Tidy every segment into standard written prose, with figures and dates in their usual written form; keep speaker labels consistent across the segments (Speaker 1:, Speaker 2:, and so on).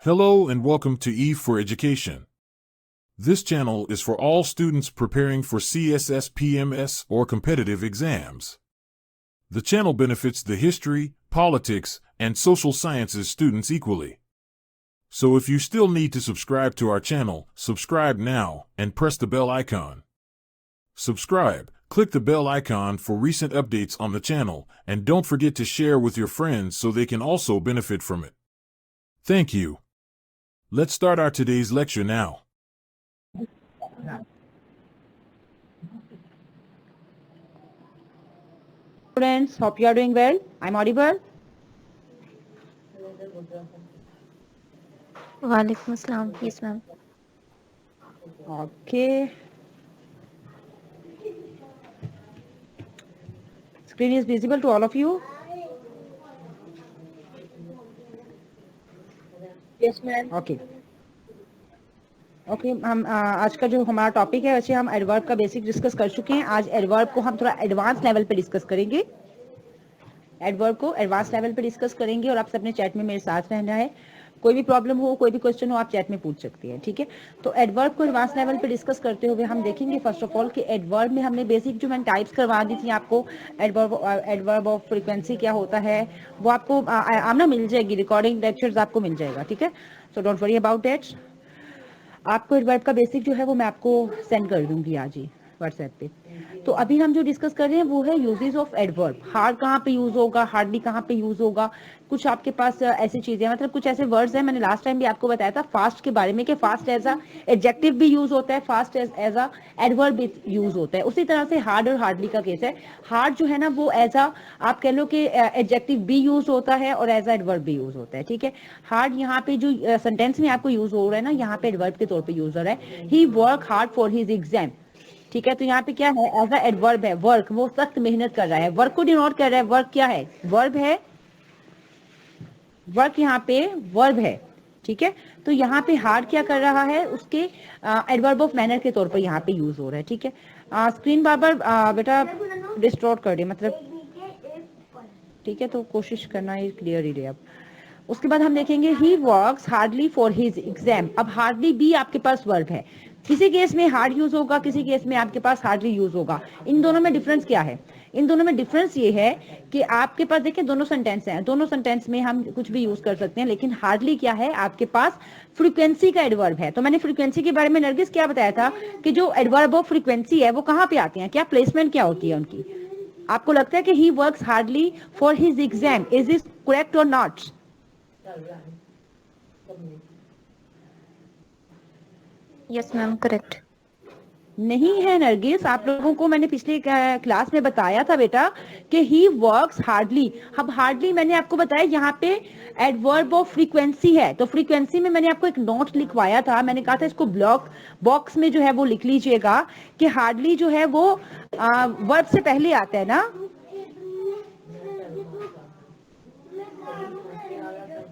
Speaker 1: Hello and welcome to Eve for Education. This channel is for all students preparing for CSS, PMS, or competitive exams. The channel benefits the history, politics, and social sciences students equally. So if you still need to subscribe to our channel, subscribe now and press the bell icon. Subscribe, click the bell icon for recent updates on the channel, and don't forget to share with your friends so they can also benefit from it. Thank you. Let's start our today's lecture now.
Speaker 2: Students, hope you are doing well. I'm audible.
Speaker 3: Walaikum Assalam. Yes, ma'am.
Speaker 2: Okay. Screen is visible to all of you.
Speaker 3: Yes, ma'am.
Speaker 2: Okay हम आज का जो हमारा topic है वैसे हम adverb का basic discuss कर चुके हैं. आज एडवर्ब को हम थोड़ा एडवांस लेवल पे डिस्कस करेंगे. एडवर्ब को एडवांस लेवल पे डिस्कस करेंगे और आप सबने चैट में मेरे साथ रहना है. कोई भी प्रॉब्लम हो, कोई भी क्वेश्चन हो, आप चैट में पूछ सकते हैं. ठीक है, तो एडवर्ब को एडवांस लेवल पे डिस्कस करते हुए हम देखेंगे फर्स्ट ऑफ ऑल कि एडवर्ब में हमने बेसिक जो मैंने टाइप्स करवा दी थी आपको, एडवर्ब ऑफ फ्रीक्वेंसी क्या होता है वो आपको आमना मिल जाएगी. रिकॉर्डिंग लेक्चर्स आपको मिल जाएगा. ठीक है, so don't worry about that. आपको एडवर्ब का बेसिक जो है वो मैं आपको सेंड कर दूंगी आज ही व्हाट्सएप पे. तो अभी हम जो डिस्कस कर रहे हैं वो है यूजेस ऑफ एडवर्ब. हार्ड कहाँ पे यूज होगा, हार्डली कहाँ पे यूज होगा. कुछ आपके पास ऐसी चीजें हैं, मतलब कुछ ऐसे वर्ड्स हैं, मैंने लास्ट टाइम भी आपको बताया था फास्ट के बारे में कि फास्ट एज अ एडजेक्टिव भी यूज होता है, फास्ट एज अ एडवर्ब भी यूज होता है. उसी तरह से हार्ड और हार्डली का केस है. हार्ड जो है ना वो एज अ आप कह लो कि एडजेक्टिव भी यूज होता है और एज अ एडवर्ब भी यूज होता है. ठीक है, हार्ड यहाँ पे जो सेंटेंस में आपको यूज हो रहा है ना, यहाँ पे एडवर्ब के तौर पे यूज हो रहा है. He work hard for his exam. ठीक है, तो यहाँ पे क्या है, एज अ एडवर्ब है. वर्क, वो सख्त मेहनत कर रहा है. वर्क को डिनोट कर रहा है. वर्क क्या है, वर्ब है. वर्क यहाँ पे वर्ब है. ठीक है, तो यहाँ पे हार्ड क्या कर रहा है, उसके एडवर्ब ऑफ मैनर के तौर पर यहाँ पे यूज हो रहा है. ठीक है, स्क्रीन बार बार बेटा डिस्टॉर्ट कर दे, मतलब ठीक है, तो कोशिश करना ये क्लियर ही रहे. अब उसके बाद हम देखेंगे he works hardly for his exam. अब हार्डली भी आपके पास वर्ब है. किसी केस में हार्ड यूज होगा, किसी केस में आपके पास हार्डली यूज होगा. इन दोनों में डिफरेंस क्या है, इन दोनों में डिफरेंस ये है कि आपके पास देखिए दोनों सेंटेंस हैं, दोनों सेंटेंस में हम कुछ भी यूज कर सकते हैं, लेकिन हार्डली क्या है, आपके पास फ्रीक्वेंसी का एडवर्ब है. तो मैंने फ्रीक्वेंसी के बारे में नरगिस क्या बताया था कि जो एडवर्ब ऑफ फ्रीक्वेंसी है वो कहाँ पे आते हैं, क्या प्लेसमेंट क्या होती है उनकी. आपको लगता है कि he works hardly for his exam, is this correct और नॉट?
Speaker 3: Yes, ma'am. Correct.
Speaker 2: नहीं है नरगिस, आप लोगों को मैंने पिछले क्लास में बताया था बेटा कि ही वर्क्स हार्डली. अब हार्डली मैंने आपको बताया यहाँ पे एडवर्ब ऑफ फ्रीक्वेंसी है. तो फ्रीक्वेंसी में मैंने आपको एक नोट लिखवाया था, मैंने कहा था इसको ब्लॉक बॉक्स में जो है वो लिख लीजिएगा कि हार्डली जो है वो वर्ब से पहले आता है ना.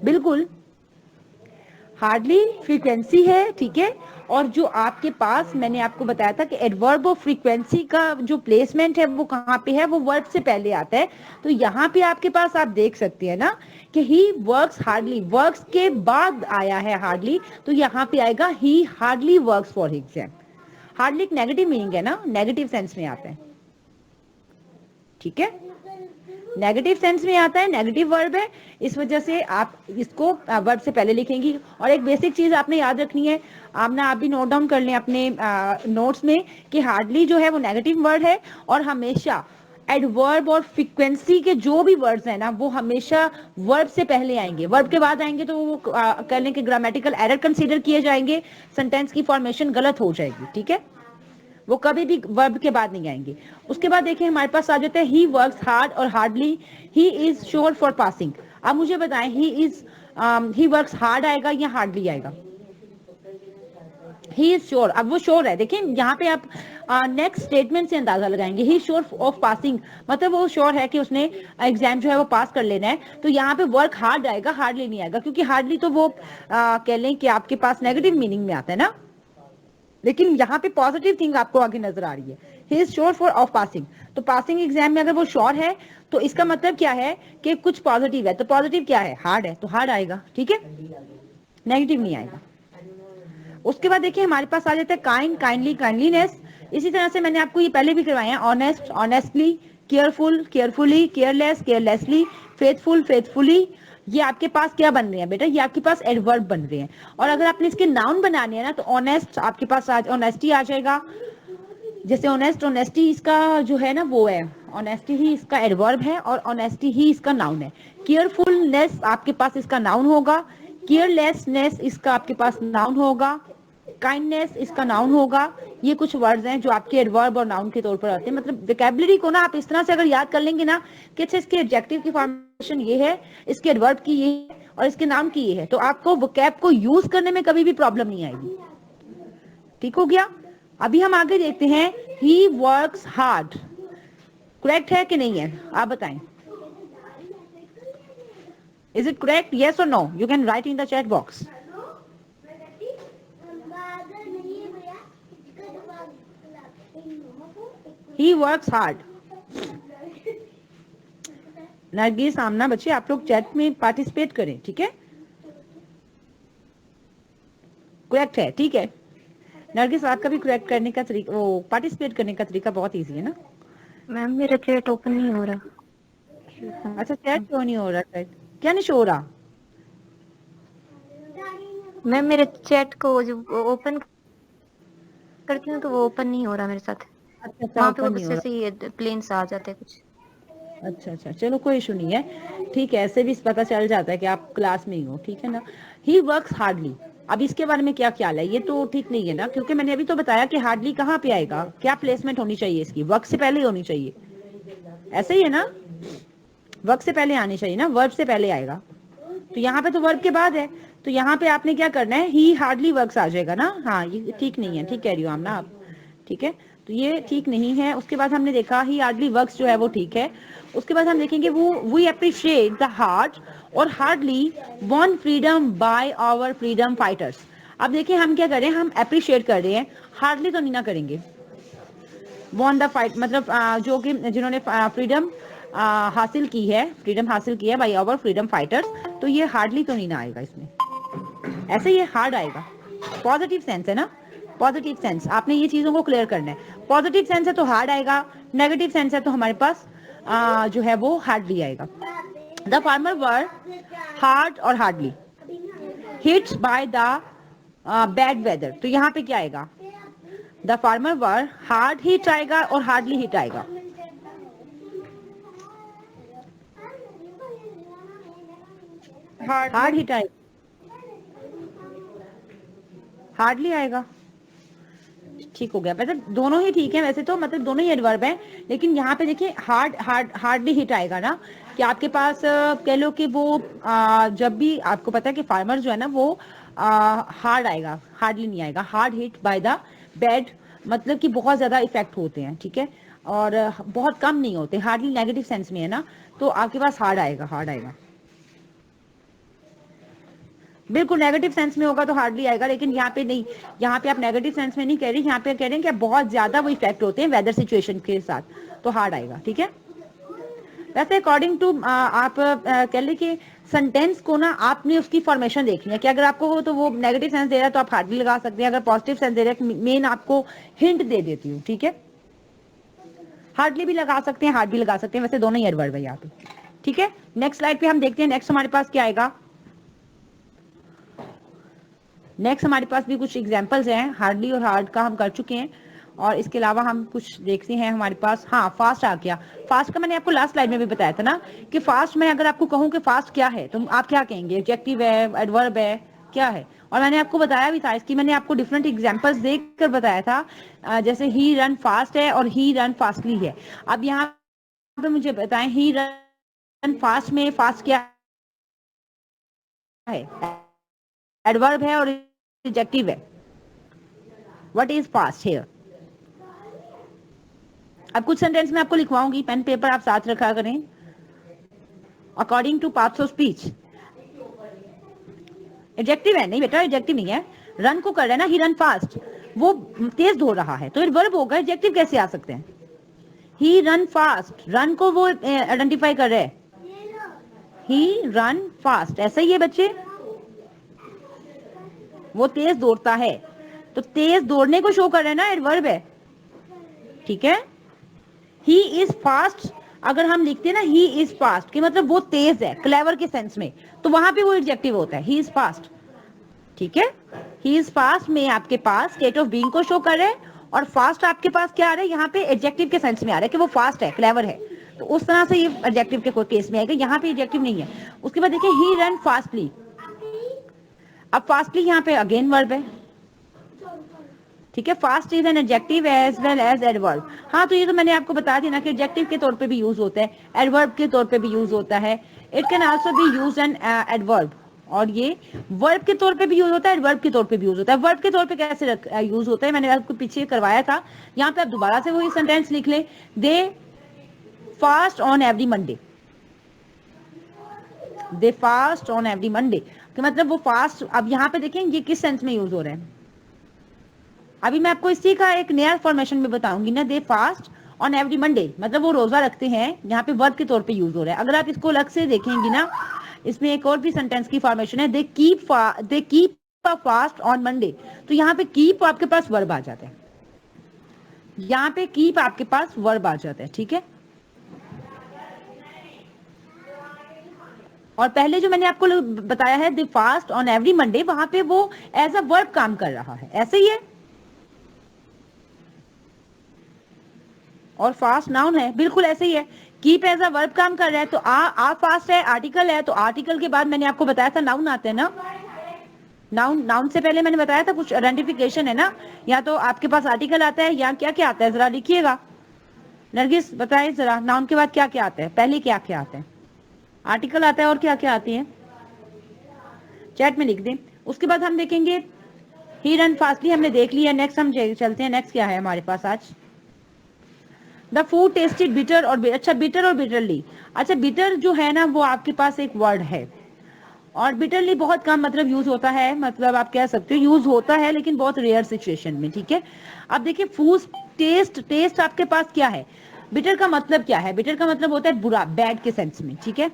Speaker 2: बिल्कुल, हार्डली फ्रीक्वेंसी है. ठीक है, और जो आपके पास मैंने आपको बताया था कि एडवर्ब ऑफ फ्रीक्वेंसी का जो प्लेसमेंट है वो कहाँ पे है, वो वर्ब से पहले आता है. तो यहाँ पे आपके पास आप देख सकते हैं ना कि ही वर्क्स हार्डली, वर्क्स के बाद आया है हार्डली, तो यहाँ पे आएगा ही hardly works for exam. Hardly एक नेगेटिव मीनिंग है ना, नेगेटिव सेंस में आता है. ठीक है, नेगेटिव सेंस में आता है, नेगेटिव वर्ब है, इस वजह से आप इसको वर्ब से पहले लिखेंगी. और एक बेसिक चीज आपने याद रखनी है, आप भी नोट डाउन कर लें अपने नोट्स में कि हार्डली जो है वो नेगेटिव वर्ड है, और हमेशा एडवर्ब और फ्रीक्वेंसी के जो भी वर्ड्स हैं ना वो हमेशा वर्ब से पहले आएंगे. वर्ब के बाद आएंगे तो वो कह लें कि ग्रामेटिकल एरर कंसीडर किए जाएंगे, सेंटेंस की फॉर्मेशन गलत हो जाएगी. ठीक है, वो कभी भी वर्ब के बाद नहीं आएंगे. उसके बाद देखिए हमारे पास आ जाता है ही वर्क्स हार्ड और hardly. He is sure for passing. अब मुझे बताएं ही वर्क्स हार्ड आएगा या हार्डली आएगा? He is sure. अब वो श्योर है, देखिए यहाँ पे आप नेक्स्ट स्टेटमेंट से अंदाजा लगाएंगे. ही श्योर ऑफ पासिंग, मतलब वो श्योर है कि उसने एग्जाम जो है वो पास कर लेना है. तो यहाँ पे वर्क हार्ड आएगा, हार्डली नहीं आएगा, क्योंकि हार्डली तो वो कह लें कि आपके पास नेगेटिव मीनिंग में आता है ना, लेकिन यहाँ पे पॉजिटिव थिंग आपको आगे नजर आ रही है. He is sure for of passing. तो पासिंग एग्जाम में अगर वो श्योर है तो इसका मतलब क्या है कि कुछ पॉजिटिव है. तो पॉजिटिव क्या है, हार्ड है, तो हार्ड आएगा. ठीक है, नेगेटिव नहीं आएगा। उसके बाद देखिए हमारे पास आ जाता है काइंड, काइंडली, काइंडलीनेस। इसी तरह से मैंने आपको ये पहले भी करवाए हैं, honest, honestly, careful, carefully, careless, carelessly, faithful, faithfully. ये आपके पास क्या बन रहे हैं बेटा, ये आपके पास एडवर्ब बन रहे हैं। और अगर आपने इसके नाउन बनाने हैं ना तो ऑनेस्ट आपके पास ऑनेस्टी आ जाएगा। जैसे ऑनेस्ट, ऑनेस्टी इसका जो है ना वो है, ऑनेस्टी ही इसका एडवर्ब है और ऑनेस्टी ही इसका नाउन है। केयरफुलनेस आपके पास इसका नाउन होगा, केयरलेसनेस इसका आपके पास नाउन होगा, काइंडनेस इसका नाउन होगा। ये कुछ वर्ड्स हैं जो आपके एडवर्ब और नाउन के तौर पर आते हैं। मतलब वोकैबुलरी को ना आप इस तरह से अगर याद कर लेंगे ना कि अच्छा इसके एडजेक्टिव की फॉर्मेशन ये है, इसके एडवर्ब की ये है और इसके नाउन की ये है, तो आपको वोकैब को यूज करने में कभी भी प्रॉब्लम नहीं आएगी। ठीक हो गया। अभी हम आगे देखते हैं, ही वर्क्स हार्ड। करेक्ट है कि नहीं है, आप बताएं। इज इट करेक्ट, यस और no? You can write in the chat box. He works hard. Nargis, सामना, बच्चे आप लोग चैट में पार्टिसिपेट करें, ठीक है। करेक्ट है, ठीक है। नरगिस आपका भी करेक्ट करने का तरीका, वो पार्टिसिपेट करने का तरीका बहुत इजी है ना।
Speaker 3: मैम मेरा चैट ओपन नहीं हो रहा।
Speaker 2: अच्छा चैट क्यों नहीं हो रहा? चैट क्या नहीं शो हो रहा?
Speaker 3: मैम मेरे चैट को जो ओपन करती हूँ तो वो ओपन नहीं हो रहा मेरे साथ।
Speaker 2: अच्छा
Speaker 3: वहाँ पे वो
Speaker 2: ओपन नहीं हो
Speaker 3: गुस्से
Speaker 2: रहा।
Speaker 3: से प्लेन्स आ जाते हैं कुछ।
Speaker 2: अच्छा अच्छा, चलो कोई इशू नहीं है, ठीक है। ऐसे भी पता चल जाता है कि आप क्लास में ही हो, ठीक है ना। ही वर्क्स हार्डली, अब इसके बारे में क्या ख्याल है? ये तो ठीक नहीं है ना, क्योंकि मैंने अभी तो बताया कि हार्डली कहाँ पे आएगा, क्या प्लेसमेंट होनी चाहिए इसकी, वर्क से पहले ही होनी चाहिए। ऐसे ही है ना, वर्क से पहले आनी चाहिए ना, वर्ब से पहले आएगा। तो यहाँ पे तो वर्ब के बाद है, तो यहाँ पे आपने क्या करना है, ही हार्डली वर्क्स आ जाएगा ना। हाँ ये ठीक नहीं है, ठीक कह रही हो आमना आप, ठीक है। तो ये ठीक नहीं है। उसके बाद हमने देखा ही हार्डली वर्क्स जो है वो ठीक है। उसके बाद हम देखेंगे वो वी अप्रिशिएट द हार्ड और hardly won freedom by our freedom fighters. अब देखिए हम क्या कर रहे हैं, हम अप्रिशिएट कर रहे हैं, हार्डली तो नहीं ना करेंगे। वॉन द फाइट मतलब जो कि जिन्होंने फ्रीडम हासिल की है, फ्रीडम हासिल की है बाय आवर फ्रीडम फाइटर्स, तो ये हार्डली तो नहीं ना आएगा इसमें, ऐसे ये हार्ड आएगा। पॉजिटिव सेंस है ना, पॉजिटिव सेंस, आपने ये चीजों को क्लियर करना है। पॉजिटिव सेंस है तो हार्ड आएगा, नेगेटिव सेंस है तो हमारे पास जो है वो हार्डली आएगा। द फार्मर वर हार्ड और hardly hits by the bad weather, तो यहाँ पे क्या आएगा, the farmer were hard hit आएगा और हार्डली हिट आएगा। हार्ड हिट आएगा, हार्डली आएगा। ठीक हो गया, वैसे दोनों ही ठीक है, वैसे तो मतलब दोनों ही एडवर्ब हैं, लेकिन यहाँ पे देखिए हार्डली हिट आएगा ना, कि आपके पास कह लो कि वो जब भी आपको पता है कि फार्मर जो है ना वो हार्ड आएगा, हार्डली नहीं आएगा। Hard hit by the bad मतलब कि बहुत ज्यादा इफेक्ट होते हैं, ठीक है, और बहुत कम नहीं होते। हार्डली नेगेटिव सेंस में है ना, तो आपके पास हार्ड आएगा, हार्ड आएगा। बिल्कुल नेगेटिव सेंस में होगा तो हार्डली आएगा, लेकिन यहाँ पे नहीं, यहाँ पे आप नेगेटिव सेंस में नहीं कह रहे, यहाँ पे कह रहे हैं कि बहुत ज्यादा वो इफेक्ट होते हैं वेदर सिचुएशन के साथ, तो हार्ड आएगा, ठीक है। वैसे अकॉर्डिंग टू आप कह ले कि सेंटेंस को ना आपने उसकी फॉर्मेशन देखनी है, कि अगर आपको तो वो नेगेटिव सेंस दे रहा है तो आप हार्डली लगा सकते हैं, अगर पॉजिटिव सेंस दे रहा है, मेन आपको हिंट दे देती हूँ, ठीक है। हार्डली भी लगा सकते हैं, हार्ड भी लगा सकते हैं, वैसे दोनों ही एडवर्ब है यहाँ पे, ठीक है। नेक्स्ट स्लाइड पे हम देखते हैं, नेक्स्ट हमारे पास क्या आएगा। नेक्स्ट हमारे पास भी कुछ एग्जांपल्स हैं, हार्डली और हार्ड का हम कर चुके हैं, और इसके अलावा हम कुछ देखते हैं हमारे पास। हाँ फास्ट आ गया, फास्ट का मैंने आपको लास्ट स्लाइड में भी बताया था ना, कि फास्ट में अगर आपको कहूँ कि फास्ट क्या है तो आप क्या कहेंगे, एडजेक्टिव है, एडवर्ब है, क्या है। और मैंने आपको बताया भी था, इसकी मैंने आपको डिफरेंट एग्जांपल्स देखकर बताया था, जैसे ही रन फास्ट है और ही रन फास्टली है। अब यहाँ पे मुझे बताएं, ही रन फास्ट में फास्ट क्या है, एडवर्ब है और एडजेक्टिव है। What is fast here? अब कुछ सेंटेंस में आपको लिखवाऊंगी, पेन पेपर आप साथ रखा करें। According two parts of speech, adjective है, नहीं बेटा एडजेक्टिव नहीं है, रन को कर रहा है ना, ही रन फास्ट, वो तेज दौड़ रहा है, तो एडवर्ब होगा, एडजेक्टिव कैसे आ सकते हैं। ही रन फास्ट, रन को वो आइडेंटिफाई कर रहे हैं, ही रन फास्ट, ऐसा ही है बच्चे। वो तेज दौड़ता है, तो तेज दौड़ने को शो कर रहा है ना, एडवर्ब है, ठीक है। ही इज फास्ट, अगर हम लिखते हैं ना ही इज फास्ट कि मतलब वो तेज है, क्लेवर के सेंस में, तो वहां पे वो एडजेक्टिव होता है, ही इज फास्ट, ठीक है। ही इज फास्ट में आपके पास स्टेट ऑफ बीइंग को शो कर रहे हैं, और फास्ट आपके पास क्या आ रहा है यहाँ पे, एडजेक्टिव के सेंस में आ रहा है कि वो फास्ट है, क्लेवर है, तो उस तरह से ये एडजेक्टिव के केस में आएगा, यहाँ पे एडजेक्टिव नहीं है। उसके बाद देखिए ही रन फास्टली, अब फास्टली यहाँ पे अगेन वर्ब है, ठीक है। Fast is an adjective as well as adverb. हाँ, तो ये तो मैंने आपको बता दिया ना कि एडजेक्टिव के तौर पे भी यूज होता है, एडवर्ब के तौर पे भी यूज होता है। It can also be use an adverb, और ये वर्ब के तौर पे भी यूज होता है, एडवर्ब के तौर पे भी यूज होता है। वर्ब के तौर पे कैसे यूज होता है, मैंने आपको पीछे करवाया था, यहाँ पे आप दोबारा से वही सेंटेंस लिख लें, they fast on every Monday, they fast on every Monday, कि मतलब वो फास्ट, अब यहाँ पे देखें ये किस सेंस में यूज हो रहा है, अभी मैं आपको इसी का एक नया फॉर्मेशन में बताऊंगी ना, दे फास्ट ऑन एवरी मंडे, मतलब वो रोजा रखते हैं, यहाँ पे वर्ब के तौर पे यूज हो रहा है। अगर आप इसको अलग से देखेंगी ना, इसमें एक और भी सेंटेंस की फॉर्मेशन है, they keep a fast on Monday, तो यहाँ पे कीप आपके पास वर्ब आ जाता है, यहाँ पे कीप आपके पास वर्ब आ जाता है, ठीक है। और पहले जो मैंने आपको बताया है दे फास्ट ऑन एवरी मंडे, वहां पे वो एज अ वर्ब काम कर रहा है, ऐसे ही है, और फास्ट नाउन है, बिल्कुल ऐसे ही है। कीप एज अ वर्ब काम कर रहा है, तो आ फास्ट है, आर्टिकल है, तो आर्टिकल के बाद मैंने आपको बताया था नाउन आते हैं ना, नाउन से पहले मैंने बताया था कुछ आइडेंटिफिकेशन है ना, या तो आपके पास आर्टिकल आता है या क्या क्या आता है, जरा लिखिएगा। नरगिस बताइए जरा, नाउन के बाद क्या क्या आता है, पहले क्या क्या आता है, आर्टिकल आता है और क्या क्या आती है, चैट में लिख दें। उसके बाद हम देखेंगे ही रन फास्टली, हमने देख लिया। नेक्स्ट हम चलते हैं, नेक्स्ट क्या है हमारे पास आज, द फूड टेस्टेड बिटर और अच्छा, बिटर और बिटरली, अच्छा बिटर जो है ना वो आपके पास एक वर्ड है, और बिटरली बहुत कम मतलब यूज होता है, मतलब आप कह सकते हो यूज होता है लेकिन बहुत रेयर सिचुएशन में, ठीक है। अब देखिए फूड टेस्ट आपके पास क्या है, बिटर का मतलब क्या है, बिटर का मतलब होता है बुरा, बैड के सेंस में, ठीक है।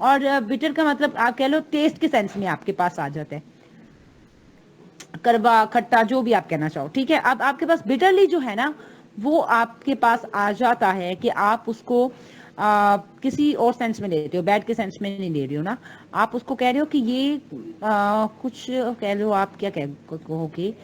Speaker 2: और बिटर का मतलब आप कह लो टेस्ट के सेंस में आपके पास आ जाता है, करवा, खट्टा, जो भी आप कहना चाहो, ठीक है। अब आपके पास बिटरली जो है ना वो आपके पास आ जाता है कि आप उसको किसी और सेंस में ले रहे हो, बैड के सेंस में नहीं ले रहे हो ना, आप उसको कह रहे हो कि ये कुछ कह लो, आप क्या कहोगे,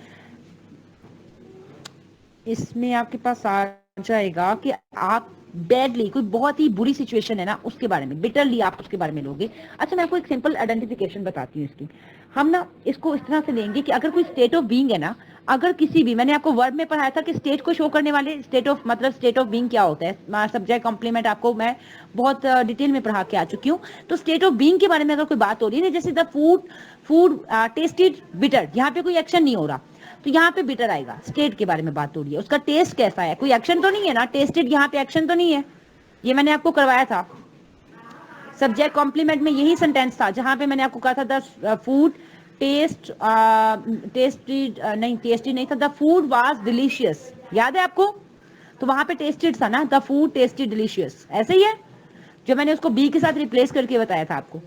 Speaker 2: इसमें आपके पास आ जाएगा कि आप बैडली, कोई बहुत ही बुरी सिचुएशन है ना उसके बारे में, बिटरली आप उसके बारे में लोगे। अच्छा, मैं आपको एक सिंपल आइडेंटिफिकेशन बताती हूँ इसकी, हम ना इसको इस तरह से लेंगे कि अगर कोई स्टेट ऑफ बीइंग है ना, अगर किसी भी, मैंने आपको वर्ब में पढ़ाया था कि स्टेट को शो करने वाले स्टेट ऑफ, मतलब स्टेट ऑफ बीइंग क्या होता है, सब्जेक्ट कॉम्प्लीमेंट आपको मैं बहुत डिटेल में पढ़ा के आ चुकी हूँ। तो स्टेट ऑफ बीइंग के बारे में अगर कोई बात हो रही है ना, जैसे द फूड टेस्टेड बिटर, यहाँ पे कोई एक्शन नहीं हो रहा, तो यहाँ पे बिटर आएगा, स्टेट के बारे में बात हो रही है, उसका टेस्ट कैसा है, कोई एक्शन तो नहीं है ना, टेस्टेड यहाँ पे एक्शन तो नहीं है, ये मैंने आपको करवाया था सब्जेक्ट कॉम्प्लीमेंट में, यही सेंटेंस था जहां पे मैंने आपको कहा था द फूड टेस्टेड नहीं था, द फूड वाज डिलीशियस, याद है आपको, तो वहां पे टेस्टेड था ना, द फूड टेस्टेड डिलीशियस, ऐसे ही है जो मैंने उसको बी के साथ रिप्लेस करके बताया था आपको।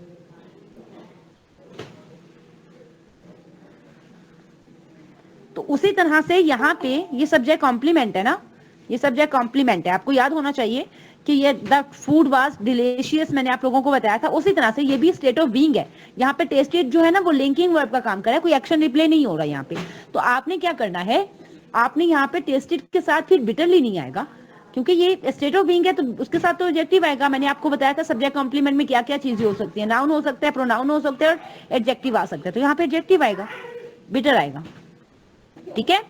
Speaker 2: तो उसी तरह से यहाँ पे ये सब्जेक्ट कॉम्प्लीमेंट है ना, ये सब्जेक्ट कॉम्प्लीमेंट है, आपको याद होना चाहिए कि ये द फूड वाज डिलीशियस मैंने आप लोगों को बताया था। उसी तरह से ये भी स्टेट ऑफ बीइंग है, यहाँ पे टेस्टेड जो है ना वो लिंकिंग वर्ब का काम कर रहा है, कोई एक्शन रिप्ले नहीं हो रहा यहाँ पे। तो आपने क्या करना है, आपने यहाँ पे टेस्टेड के साथ फिर बिटरली नहीं आएगा, क्योंकि ये स्टेट ऑफ बीइंग है तो उसके साथ तो एडजेक्टिव आएगा। मैंने आपको बताया था सब्जेक्ट कॉम्प्लीमेंट में क्या क्या चीजें हो सकती है, नाउन हो सकता है, प्रोनाउन हो सकता है, और एडजेक्टिव आ सकता है, तो यहाँ पे एडजेक्टिव आएगा, बिटर आएगा, ठीक है।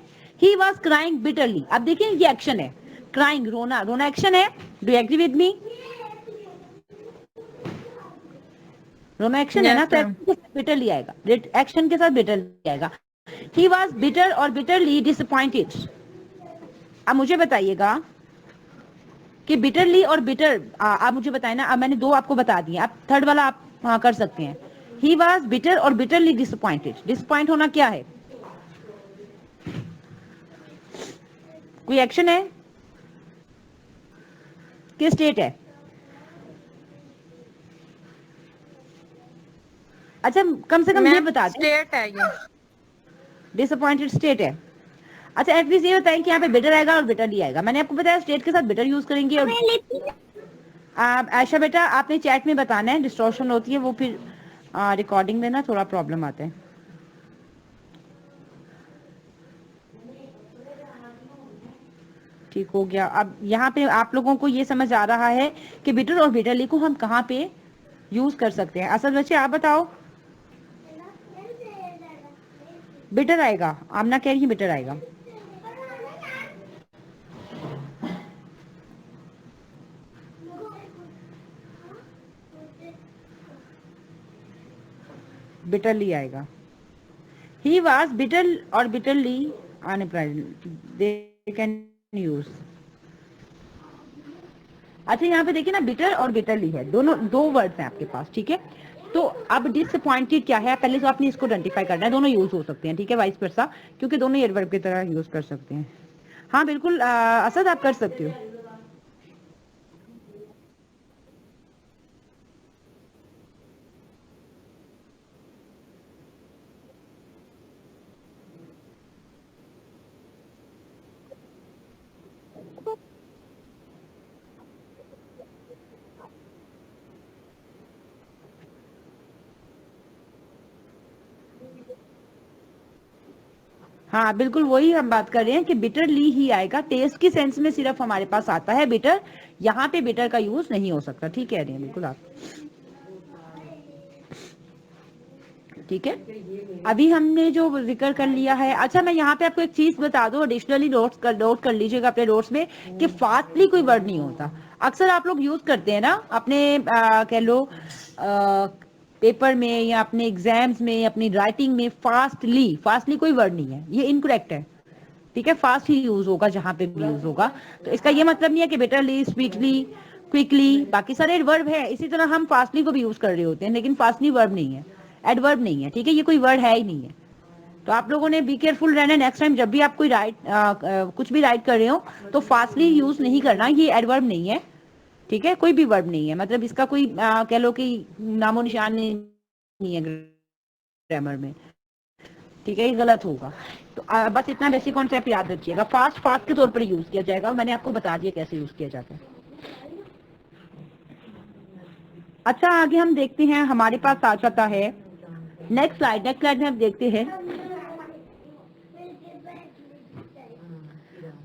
Speaker 2: ही वॉज क्राइंग बिटरली, अब देखिए ये एक्शन है, क्राइंग रोना, रोना एक्शन है, do you agree with me, रोना एक्शन है ना, तो बिटरली आएगा, एक्शन के साथ बिटरली आएगा। ही वॉज बिटर और बिटरली डिसअपॉइंटेड। अब मुझे बताइएगा कि बिटरली और बिटर, आप मुझे बताए ना, अब मैंने दो आपको बता दिए, आप थर्ड वाला आप कर सकते हैं। ही वॉज बिटर और बिटरली डिसअपॉइंटेड, डिसअपॉइंट होना क्या है, कोई एक्शन है, किस स्टेट है, अच्छा कम से कम ये बता दें,
Speaker 4: स्टेट है ये,
Speaker 2: डिसअपॉइंटेड स्टेट है। अच्छा एटलीस्ट ये बताएं कि यहाँ पे बिटर आएगा और बिटरली आएगा। मैंने आपको बताया स्टेट के साथ बिटर यूज करेंगे। और आयशा बेटा आपने चैट में बताना है, डिस्टॉर्शन होती है वो फिर रिकॉर्डिंग में ना थोड़ा प्रॉब्लम आता है। ठीक हो गया। अब यहाँ पे आप लोगों को ये समझ आ रहा है कि बिटर और बिटरली को हम कहाँ पे यूज कर सकते हैं। असल बच्चे आप बताओ। बिटर आएगा, आमना कह रही है बिटर आएगा। बिटरली आएगा। ही वाज बिटर और bitterly unpleasant they can use. अच्छा यहाँ पे देखिए ना बिटर और बिटरली है, दोनों दो वर्ड्स हैं आपके पास, ठीक है। तो अब डिसअपॉइंटेड क्या है, पहले तो आपने इसको आइडेंटिफाई करना है। दोनों यूज हो सकते हैं, ठीक है, वाइस वर्सा, क्योंकि दोनों एडवर्ब की तरह यूज कर सकते हैं। हाँ बिल्कुल असद आप कर सकते हो। हाँ बिल्कुल वही हम बात कर रहे हैं कि बिटरली ही आएगा। टेस्ट की सेंस में सिर्फ हमारे पास आता है बिटर, यहाँ पे बिटर का यूज नहीं हो सकता। ठीक कह रहे हैं बिल्कुल आप, ठीक है। अभी हमने जो जिक्र कर लिया है। अच्छा मैं यहाँ पे आपको एक चीज बता दूं, एडिशनली नोट कर लीजिएगा अपने नोट्स में कि फास्टली कोई वर्ड नहीं होता। अक्सर आप लोग यूज करते हैं ना अपने कह लो पेपर में या अपने एग्जाम्स में, अपनी राइटिंग में फास्टली कोई वर्ड नहीं है, ये इनकरेक्ट है, ठीक है। फास्ट ही यूज होगा जहां पे भी यूज होगा। तो इसका ये मतलब नहीं है कि बेटरली, स्वीटली, क्विकली, बाकी सारे वर्ब है। इसी तरह हम फास्टली को भी यूज कर रहे होते हैं, लेकिन फास्टली वर्ब नहीं है, एडवर्ब नहीं है, ठीक है, ये कोई वर्ड है ही नहीं है। तो आप लोगों ने बी केयरफुल रहना, नेक्स्ट टाइम जब भी आप कोई कुछ भी राइट कर रहे हो तो फास्टली यूज नहीं करना, ये एडवर्ब नहीं है, ठीक है, कोई भी वर्ब नहीं है। मतलब इसका कोई कह लो कि नामो निशान नहीं है ग्रामर में, ठीक है, ये गलत होगा। तो बस इतना बेसिक कॉन्सेप्ट याद रखिएगा। फास्ट के तौर पर यूज किया जाएगा, मैंने आपको बता दिया कैसे यूज किया जाता है। अच्छा आगे हम देखते हैं, हमारे पास आ जाता है नेक्स्ट स्लाइड में हम देखते हैं।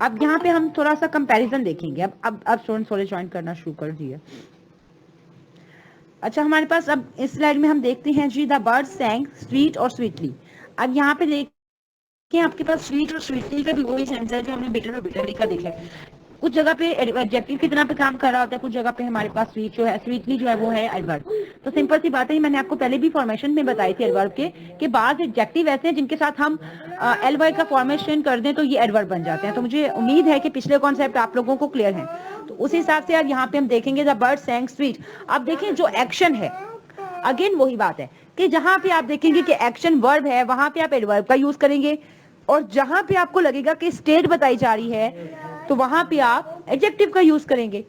Speaker 2: अब यहाँ पे हम थोड़ा सा कंपैरिजन देखेंगे। अब स्टूडेंट्स थोड़े ज्वाइन करना शुरू कर दिए। अच्छा हमारे पास अब इस स्लाइड में हम देखते हैं जी, द बर्ड सैंग स्वीट और स्वीटली। अब यहाँ पे देखिए आपके पास स्वीट और स्वीटली का भी वही सेंस है जो हमने बिटर और बिटरली का देखा है। कुछ जगह पे एडजेक्टिव की तरह पे काम कर रहा होता है, कुछ जगह पे हमारे पास स्वीट जो है, स्वीटली जो है वो है एडवर्ब। तो सिंपल सी बात है, मैंने आपको पहले भी फॉर्मेशन में बताई थी एडवर्ब के कि बाद एडजेक्टिव ऐसे हैं जिनके साथ हम एलवाई का फॉर्मेशन कर दें तो ये एडवर्ब बन जाते हैं। तो मुझे उम्मीद है कि पिछले कॉन्सेप्ट आप लोगों को क्लियर है। तो उस हिसाब से यार यहाँ पे हम देखेंगे द बर्ड सैंग स्वीट। अब देखें जो एक्शन है, अगेन वही बात है कि जहां पे आप देखेंगे कि एक्शन वर्ब है वहां पे आप एडवर्ब का यूज करेंगे, और जहां पे आपको लगेगा कि स्टेट बताई जा रही है तो वहां पे आप एडजेक्टिव का यूज करेंगे।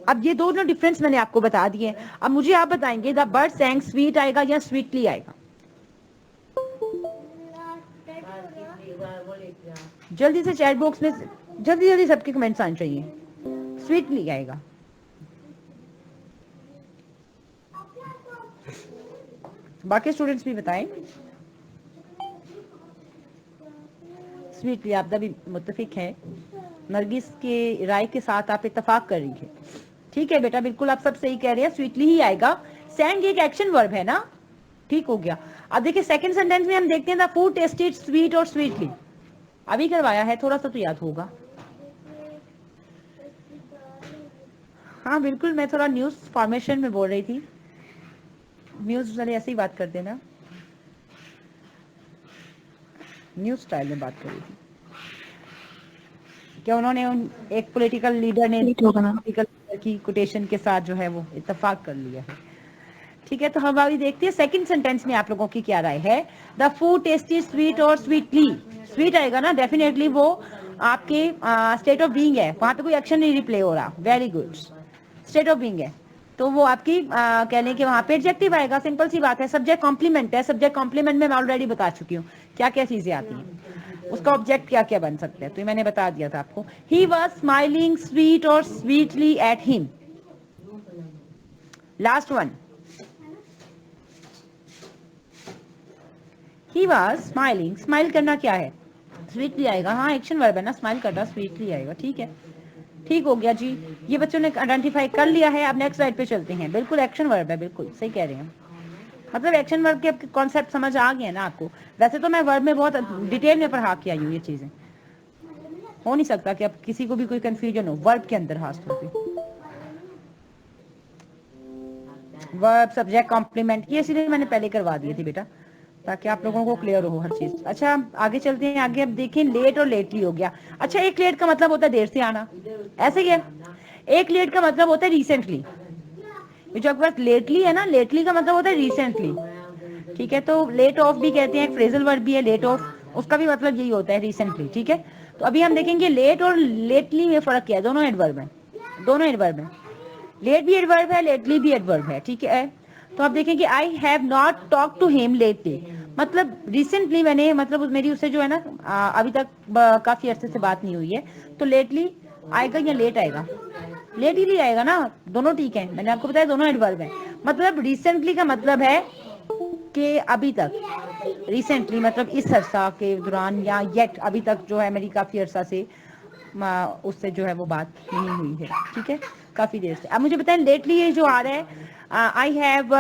Speaker 2: अब ये दोनों डिफरेंस मैंने आपको बता दिए। अब मुझे आप बताएंगे द बर्ड सैंग स्वीट आएगा या स्वीटली आएगा? जल्दी से चैट बॉक्स में जल्दी सबके कमेंट्स आने चाहिए। स्वीटली आएगा। बाकी स्टूडेंट्स भी बताएं। स्वीटली आप भी मुत्तफिक है, नरगिस के राय के साथ आप इत्तेफाक कर रही है। ठीक है बेटा, बिल्कुल आप सब सही कह रहे हैं, स्वीटली ही आएगा। सैंग एक एक्शन वर्ब है ना, ठीक हो गया। अब देखिए सेकंड सेंटेंस में हम देखते हैं द फूड टेस्टेड स्वीट और स्वीटली। अभी करवाया है, थोड़ा सा तो याद होगा। हाँ बिल्कुल, मैं थोड़ा न्यूज फॉर्मेशन में बोल रही थी, न्यूज वाले ऐसे ही बात करते हैं ना, न्यूज स्टाइल में बात कर रही थी। क्या उन्होंने एक पॉलिटिकल लीडर ने पॉलिटिकल की कोटेशन के साथ जो है वो इत्तेफाक कर लिया है। ठीक है, तो हम अभी देखते हैं सेकंड सेंटेंस में आप लोगों की क्या राय है। द फूड टेस्टी स्वीट और स्वीटली, स्वीट आएगा ना, डेफिनेटली वो आपके स्टेट ऑफ बीइंग है, वहां पे कोई एक्शन नहीं रिप्ले हो रहा। Very good, state of being है तो वो आपकी कह लें कि वहां पे एडजेक्टिव आएगा। सिंपल सी बात है, सब्जेक्ट कॉम्प्लीमेंट है। सब्जेक्ट कॉम्प्लीमेंट में मैं ऑलरेडी बता चुकी हूँ क्या क्या चीजें आती हैं। उसका ऑब्जेक्ट क्या क्या बन सकता है, तो ये मैंने बता दिया था आपको। ही वॉज स्माइलिंग स्वीट और sweetly at him. Last one, he was smiling, smile करना क्या है, स्वीटली आएगा, हाँ एक्शन वर्ब है ना, स्माइल करना स्वीटली आएगा, ठीक है, ठीक हो गया जी। ये बच्चों ने आइडेंटिफाई कर लिया है। अब नेक्स्ट स्लाइड पे चलते हैं। बिल्कुल एक्शन वर्ब है, बिल्कुल सही कह रहे हैं, मतलब एक्शन वर्ब के आपके कॉन्सेप्ट समझ आ गए ना आपको। वैसे तो मैं वर्ब में बहुत डिटेल में पढ़ा के आई हूँ, ये चीजें हो नहीं सकता कि अब किसी को भी कोई कंफ्यूजन हो वर्ब के अंदर, खासतौर पे वर्ब सब्जेक्ट कॉम्प्लीमेंट, ये इसीलिए मैंने पहले करवा दिए थे बेटा, ताकि आप लोगों को क्लियर हो हर चीज। अच्छा आगे चलते हैं, आगे अब देखें लेट और लेटली हो गया। अच्छा एक लेट का मतलब होता है देर से आना, ऐसे ही है। एक लेट का मतलब होता है रिसेंटली, जो आपके पास लेटली है ना, लेटली का मतलब होता है रिसेंटली, ठीक है। तो लेट ऑफ भी कहते हैं, फ्रेजल वर्ब भी है लेट ऑफ, उसका भी मतलब यही होता है रिसेंटली, ठीक है। तो अभी हम देखेंगे लेट और लेटली में फर्क क्या है, दोनों एडवर्ब है, दोनों एडवर्ब है, लेट भी एडवर्ब है, लेटली भी एडवर्ब है, ठीक है। तो आप देखेंगे I have not talk to him lately, मतलब रिसेंटली मैंने, मतलब मेरी उससे जो है ना अभी तक काफी अरसे से बात नहीं हुई है, तो लेटली आएगा या लेट आएगा, लेट ही आएगा ना, दोनों ठीक है, मैंने आपको बताया दोनों एडवर्ब है। मतलब रिसेंटली का मतलब है कि अभी तक, रिसेंटली मतलब इस अरसा के दौरान, या येट अभी तक जो है मेरी काफी अरसा से उससे जो है वो बात नहीं हुई है, ठीक है, काफी देर से। अब मुझे बताएं लेटली ये जो आ रहा है, I have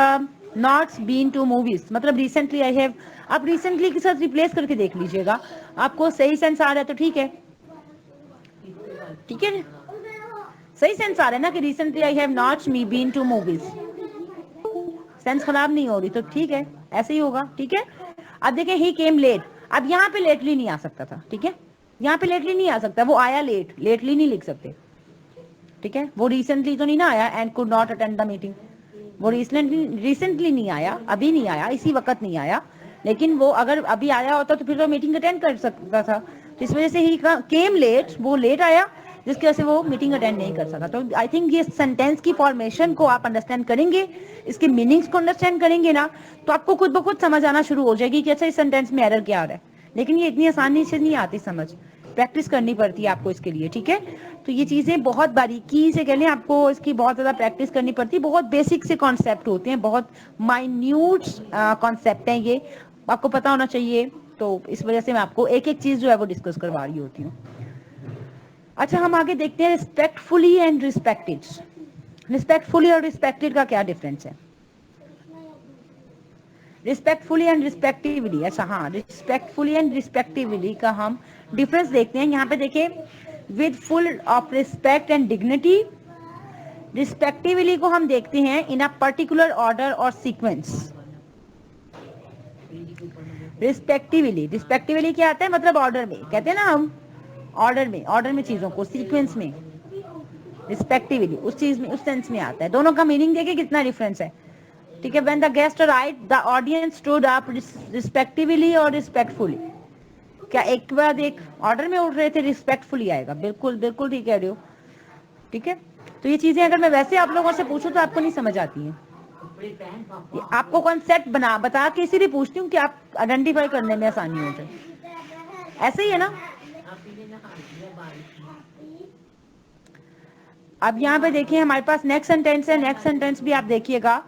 Speaker 2: not been to movies, मतलब रिसेंटली आई हैव, आप रिसेंटली के साथ रिप्लेस करके देख लीजिएगा, आपको सही सेंस आ रहा है तो ठीक है, ठीक है, सही सेंस आ रहा है ना कि recently I have not me been to movies, sense खराब नहीं हो रही तो ठीक है, ऐसे ही होगा, ठीक है। अब देखें ही केम लेट, अब यहाँ पे लेटली नहीं आ सकता था, ठीक है, यहाँ पे लेटली नहीं आ सकता, वो आया लेट, लेटली नहीं लिख सकते, ठीक है। वो रिसेंटली तो नहीं ना आया, and could not attend the meeting, वो रिसेंटली नहीं आया, अभी नहीं आया, इसी वक्त नहीं आया, लेकिन वो अगर अभी आया होता तो फिर वो मीटिंग अटेंड कर सकता था, तो इस वजह से ही केम लेट, वो लेट आया जिसकी वजह से वो मीटिंग अटेंड नहीं कर सका। तो आई थिंक ये सेंटेंस की फॉर्मेशन को आप अंडरस्टैंड करेंगे, इसके मीनिंग्स को अंडरस्टैंड करेंगे ना, तो आपको खुद ब खुद समझ आना शुरू हो जाएगी कि अच्छा इस सेंटेंस में एरर क्या आ रहा है। लेकिन ये इतनी आसानी से नहीं आती समझ, प्रैक्टिस करनी पड़ती है आपको इसके लिए, ठीक है। तो ये चीजें बहुत बारीकी से कह लें, आपको इसकी बहुत ज्यादा प्रैक्टिस करनी पड़ती है, बहुत बेसिक से कॉन्सेप्ट होते हैं, बहुत माइन्यूट कॉन्सेप्ट हैं ये, आपको पता होना चाहिए। तो इस वजह से मैं आपको एक एक चीज जो है वो डिस्कस करवा रही होती हूँ। अच्छा हम आगे देखते हैं रिस्पेक्टफुली एंड रिस्पेक्टेड। रिस्पेक्टफुली और रिस्पेक्टेड का क्या डिफरेंस है, रिस्पेक्टफुली एंड रिस्पेक्टिवली, अच्छा हाँ, रिस्पेक्टफुली एंड रिस्पेक्टिवली का हम डिफरेंस देखते हैं। यहाँ पे देखिए, with full of respect and dignity, respectively को हम देखते हैं इन अ पर्टिकुलर ऑर्डर और सीक्वेंस। रिस्पेक्टिवली, रिस्पेक्टिवली क्या आता है, मतलब ऑर्डर में, कहते हैं ना हम ऑर्डर में चीजों को, सीक्वेंस में, रिस्पेक्टिवली उस चीज में, उस सेंस में आता है। दोनों का मीनिंग देखिए कितना डिफरेंस है, ठीक है। When the guest arrived the audience stood up respectively और रिस्पेक्टफुली, क्या एक के बाद एक ऑर्डर में उठ रहे थे, रिस्पेक्टफुली आएगा, बिल्कुल बिल्कुल ठीक कह रहे हो, ठीक है। तो ये चीजें अगर मैं वैसे आप लोगों से पूछूं तो आपको नहीं समझ आती हैं, आपको कॉन्सेप्ट बता के इसीलिए पूछती हूँ कि आप आइडेंटिफाई करने में आसानी हो जाए, ऐसे ही है ना। अब यहाँ पे देखिए हमारे पास नेक्स्ट सेंटेंस है, नेक्स्ट सेंटेंस भी आप देखिएगा,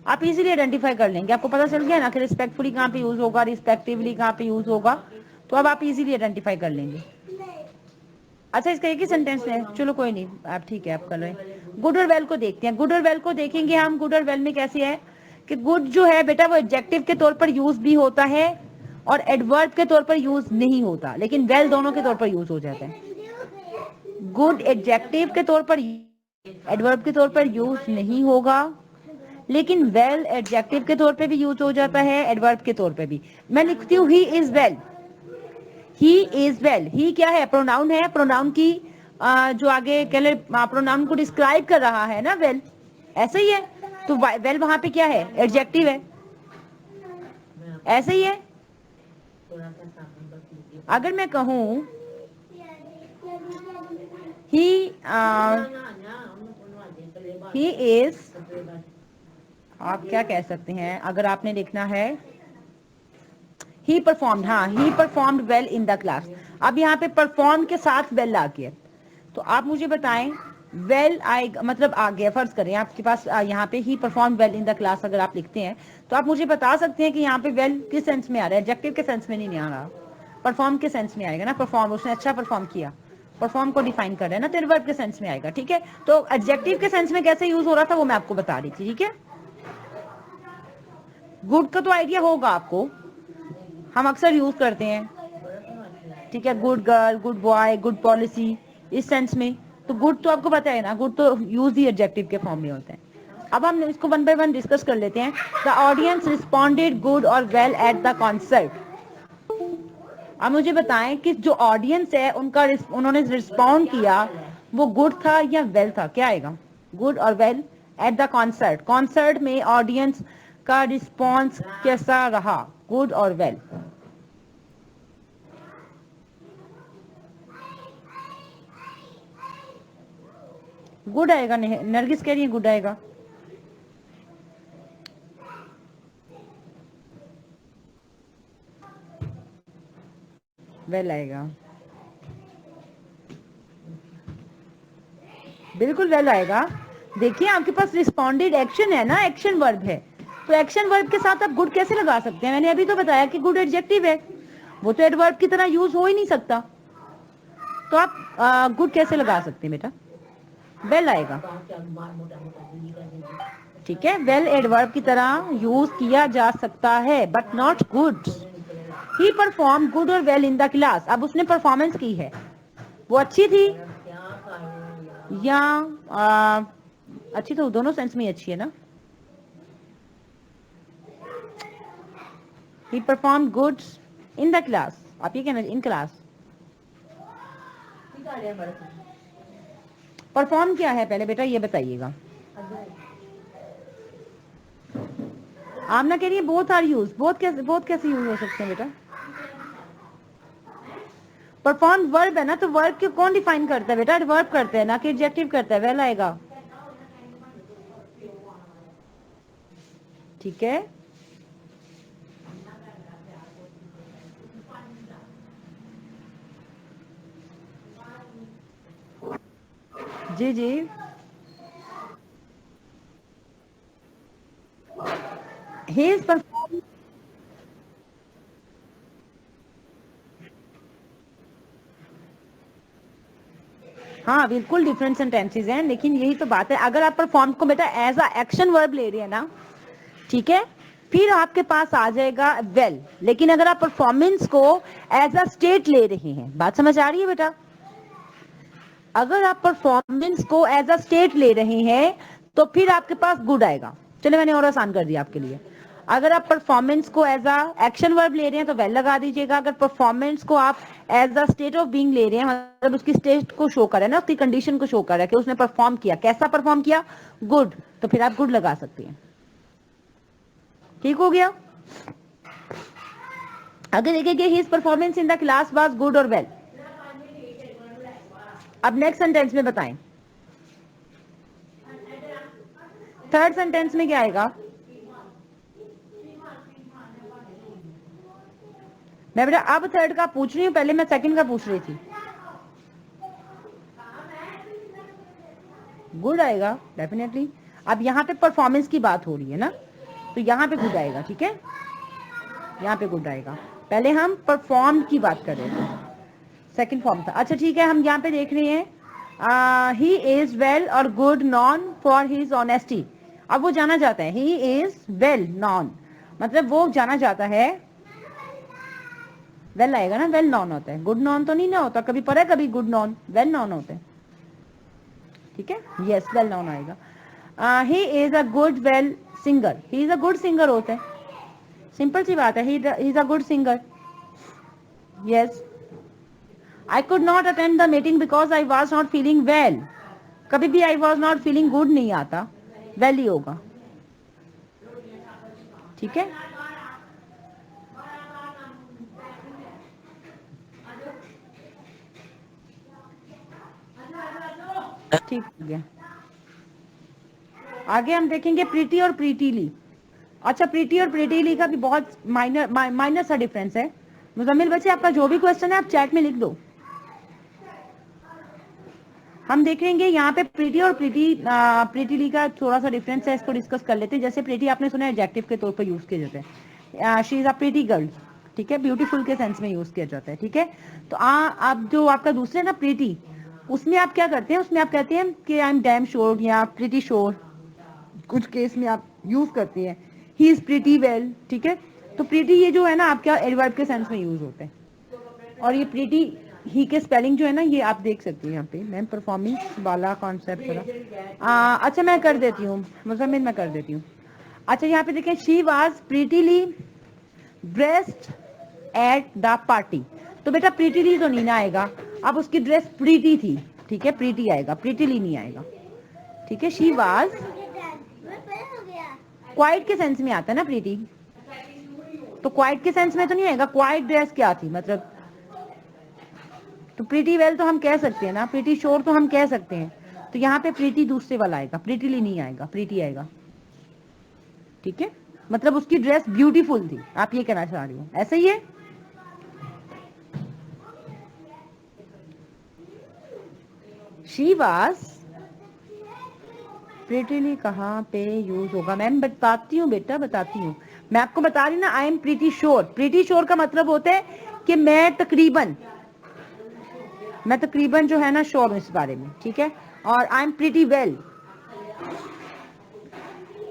Speaker 2: आप इजीली आइडेंटिफाई कर लेंगे, आपको पता चल गया ना कि रिस्पेक्टफुली कहाँ पे यूज होगा, रिस्पेक्टिवली कहाँ पे यूज होगा, तो अब आप इजीली आइडेंटिफाई कर लेंगे। अच्छा इसका एक ही सेंटेंस है, चलो कोई नहीं, आप ठीक है आप कर रहे हैं। गुड और वेल को देखते हैं, गुड और वेल को देखेंगे हम। गुड और वेल में कैसे है कि गुड जो है बेटा वो एडजेक्टिव के तौर पर यूज भी होता है और एडवर्ब के तौर पर यूज नहीं होता, लेकिन वेल दोनों के तौर पर यूज हो जाता है। गुड एडजेक्टिव के तौर पर, एडवर्ब के तौर पर यूज नहीं होगा, लेकिन वेल एडजेक्टिव के तौर पे भी यूज हो जाता है, एडवर्ब के तौर पे भी। मैं लिखती हूँ he is well, he is well, he क्या है, प्रोनाउन है, प्रोनाउन की जो आगे कह ले प्रोनाउन को डिस्क्राइब कर रहा है ना, वेल ऐसे ही है। तो वेल वहां पे क्या है, एडजेक्टिव है, ऐसे ही है। अगर मैं कहूं ही इज, आप क्या कह सकते हैं, अगर आपने लिखना है ही परफॉर्म्ड, हाँ ही performed well in the class. अब यहाँ पे परफॉर्म के साथ वेल आ गया, तो आप मुझे बताएं वेल आएगा मतलब आ गया, फर्ज करें आपके पास यहाँ पे he perform well in the class अगर आप लिखते हैं तो आप मुझे बता सकते हैं कि यहाँ पे वेल किस सेंस में आ रहा है, एडजेक्टिव के सेंस में नहीं आ रहा, परफॉर्म के सेंस में आएगा ना। परफॉर्म, उसने अच्छा परफॉर्म किया, परफॉर्म को डिफाइन कर रहे हैं ना, तो एडवर्ब के सेंस में आएगा। ठीक है, तो एडजेक्टिव के सेंस में कैसे यूज हो रहा था वो मैं आपको बता रही थी। ठीक है, गुड का तो आइडिया होगा आपको, हम अक्सर यूज करते हैं। ठीक है, good girl, good boy, good policy, इस सेंस में तो गुड तो आपको पता है ना, गुड तो यूज ही एडजेक्टिव के फॉर्म में होते हैं। अब हम इसको वन बाय वन डिस्कस कर लेते हैं। द ऑडियंस रिस्पॉन्डेड गुड और वेल एट द कॉन्सर्ट। अब मुझे बताएं कि जो ऑडियंस है उनका उन्होंने रिस्पॉन्ड किया वो गुड था या वेल था, क्या आएगा? गुड और well at the concert. Concert में ऑडियंस का रिस्पॉन्स कैसा रहा, गुड और वेल? गुड आएगा, नरगिस कह रही है गुड आएगा। वेल आएगा, बिल्कुल वेल आएगा। देखिए आपके पास रिस्पॉन्डेड एक्शन है ना, एक्शन वर्ब है, तो एक्शन वर्ब के साथ आप गुड कैसे लगा सकते हैं? मैंने अभी तो बताया कि गुड एडजेक्टिव है, वो तो एडवर्ब की तरह यूज हो ही नहीं सकता, तो आप गुड कैसे लगा सकते हैं बेटा? वेल आएगा। ठीक है, वेल एडवर्ब की तरह यूज किया जा सकता है but not good. He perform good और वेल इन द क्लास। अब उसने परफॉर्मेंस की है, वो अच्छी थी या अच्छी, तो दोनों सेंस में अच्छी है ना। He perform good in the class, आप ये कहना इन क्लास। परफॉर्म क्या है पहले बेटा ये बताइएगा। आमना कह रही है बोथ आर यूज, बोथ कैसे यूज हो सकते हैं बेटा? परफॉर्म वर्ब है ना, तो वर्ब को कौन डिफाइन करता है बेटा? वर्ब करते हैं ना कि एडजेक्टिव करता है, वेल आएगा। ठीक है, जी जी, ही इज परफॉर्म। हाँ बिल्कुल डिफरेंट सेंटेंसेस हैं, लेकिन यही तो बात है, अगर आप परफॉर्म को बेटा एज अ एक्शन वर्ब ले रहे हैं ना, ठीक है, फिर आपके पास आ जाएगा वेल। लेकिन अगर आप परफॉर्मेंस को एज अ स्टेट ले रहे हैं, बात समझ आ रही है बेटा? अगर आप परफॉर्मेंस को एज अ स्टेट ले रहे हैं तो फिर आपके पास गुड आएगा। चलिए मैंने और आसान कर दिया आपके लिए। अगर आप परफॉर्मेंस को एज अ एक्शन वर्ब ले रहे हैं तो वेल लगा दीजिएगा। अगर परफॉर्मेंस को आप as a state of being ले रहे हैं, मतलब उसकी स्टेट को शो कर रहा है ना, उसकी कंडीशन को शो कर रहा है कि उसने परफॉर्म किया, कैसा परफॉर्म किया, गुड, तो फिर आप गुड लगा सकते हैं। ठीक हो गया? अगर देखिए his performance in the class was good और वेल। अब नेक्स्ट सेंटेंस में बताएं, थर्ड सेंटेंस में क्या आएगा? मैं बेटा अब थर्ड का पूछ रही हूँ, पहले मैं सेकंड का पूछ रही थी। गुड आएगा डेफिनेटली। अब यहाँ पे परफॉर्मेंस की बात हो रही है ना, तो यहाँ पे गुड आएगा। ठीक है, यहाँ पे गुड आएगा। पहले हम परफॉर्म की बात कर रहे थे, सेकंड फॉर्म था। अच्छा ठीक है, हम यहाँ पे देख रहे हैं ही इज वेल और good non for his honesty. अब वो जाना जाता है, ही इज वेल नॉन, मतलब वो जाना जाता है, वेल आएगा ना, वेल नॉन होता है, गुड नॉन तो नहीं ना होता, कभी पढ़ा है कभी गुड नॉन, वेल नॉन होते हैं। ठीक है, यस वेल नॉन आएगा। He is a good well singer, he is a good singer होता है, सिंपल सी बात है, he is a good singer. Yes, I could not attend the meeting because I was not feeling well. कभी भी I was not feeling good नहीं आता, well ही होगा। ठीक है, ठीक हो गया। आगे हम देखेंगे प्रीति और प्रीतिली। अच्छा, प्रीटी और प्रीटीली का भी बहुत माइनर सा डिफरेंस है। मुजम्मिल बच्चे, आपका जो भी क्वेश्चन है आप चैट में लिख दो। हम देखेंगे यहाँ पे प्रीटी और प्रीटीली का थोड़ा सा डिफरेंस है, इसको डिस्कस कर लेते हैं। जैसे प्रीटी आपने सुना है एडजेक्टिव के तौर पर यूज किया जाता है, she is a pretty girl, ठीक है, ब्यूटीफुल के सेंस में यूज किया जाता है, ठीक है। तो अब जो आपका दूसरे ना प्रीटी, उसमें आप क्या करते हैं, उसमें आप कहते हैं कि आई एम डैम श्योर या प्रीटी श्योर, कुछ केस में आप यूज करते हैं ही इज प्रीटी वेल, ठीक है। तो प्रीटी ये जो है ना आपका एडवर्ब के सेंस में यूज होता है, और ये प्रीटी ही के स्पेलिंग जो है ना ये आप देख सकते हैं यहाँ पे, मैम परफॉर्मेंस वाला कॉन्सेप्ट वाला। अच्छा मैं कर देती हूँ मुजम्मिल, मैं कर देती हूँ। अच्छा यहाँ पे देखें, she was prettily dressed at the party. तो बेटा प्रीटीली तो नहीं ना आएगा, अब उसकी ड्रेस प्रीटी थी, ठीक है, प्रीटी आएगा, प्रीटीली नहीं आएगा, ठीक है। शी वाज क्वाइट के सेंस में आता है ना प्रीटी, तो क्वाइट के सेंस में तो नहीं आएगा। क्वाइट ड्रेस क्या थी मतलब, तो प्रीटी वेल तो हम कह सकते हैं ना, प्रीटी श्योर तो हम कह सकते हैं। तो यहाँ पे प्रीटी दूसरे वाला आएगा, प्रीटीली नहीं आएगा, प्रीटी आएगा, ठीक है। मतलब उसकी ड्रेस ब्यूटीफुल थी, आप ये कहना चाह रही हो, ऐसा ही है। शी वाज प्रीटीली कहाँ पे यूज होगा, मैम बताती हूँ बेटा, बताती हूँ। मैं आपको बता रही ना, I am pretty sure. Pretty sure का मतलब होता है कि मैं तकरीबन जो है ना श्योर हूं इस बारे में, ठीक है। और आई एम प्रीटी वेल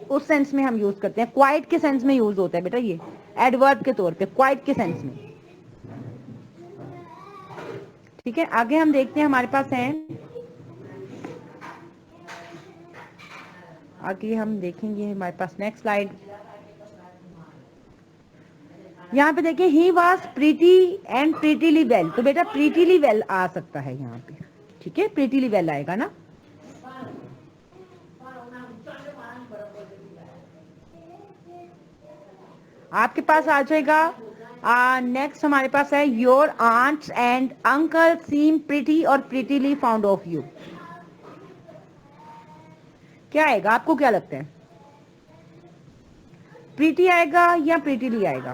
Speaker 2: उस सेंस में हम यूज करते हैं, क्वाइट के सेंस में यूज होता है बेटा ये, एडवर्ब के तौर पे, क्वाइट के सेंस में, ठीक है। आगे हम देखते हैं, हमारे पास है, आगे हम देखेंगे हमारे पास नेक्स्ट स्लाइड। यहाँ पे देखिए, he was pretty and prettily well. तो बेटा प्रीटीली वेल आ सकता है यहाँ पे, ठीक है, प्रीटीली वेल आएगा ना। आपके पास आ जाएगा नेक्स्ट, हमारे पास है your aunts and uncle seem pretty और प्रीटीली फाउंड ऑफ यू। क्या आएगा, आपको क्या लगता है, प्रीटी आएगा या प्रीटीली आएगा?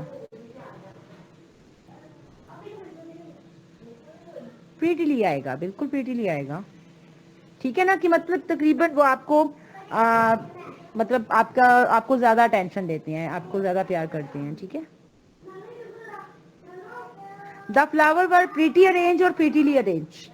Speaker 2: प्रीटीली आएगा, बिल्कुल प्रीटीली आएगा, ठीक है ना। कि मतलब तकरीबन वो आपको मतलब आपको ज्यादा अटेंशन देते हैं, आपको ज्यादा प्यार करते हैं, ठीक है। The flower were pretty arrange और प्रीटीली अरेंज।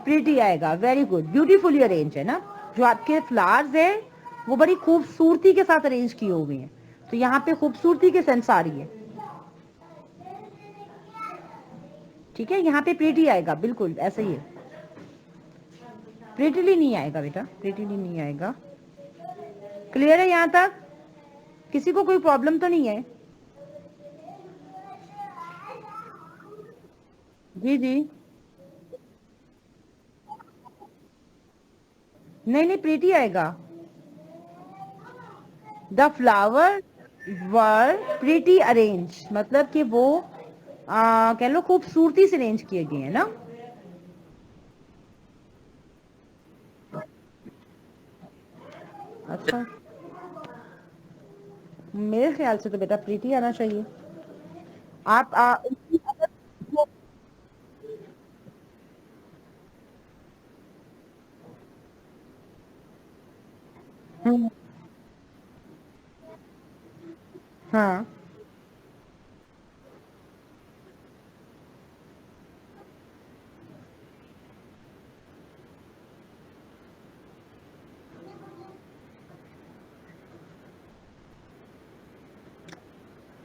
Speaker 2: प्रीटी आएगा, वेरी गुड, ब्यूटीफुली अरेंज है ना। जो आपके फ्लावर्स है वो बड़ी खूबसूरती के साथ अरेंज किए हुए हैं, तो यहाँ पे खूबसूरती के सेंस आ रही है, ठीक है। यहाँ पे प्रीटी आएगा, बिल्कुल ऐसा ही है, प्रीटीली नहीं आएगा बेटा, प्रीटीली नहीं आएगा। क्लियर है यहाँ तक? किसी को कोई प्रॉब्लम तो नहीं है? जी जी, नहीं नहीं, प्रीटी आएगा। The flower were pretty arrange, मतलब कि वो कह लो खूबसूरती से अरेंज किए गए हैं ना। अच्छा, मेरे ख्याल से तो बेटा प्रीटी आना चाहिए। आप हाँ,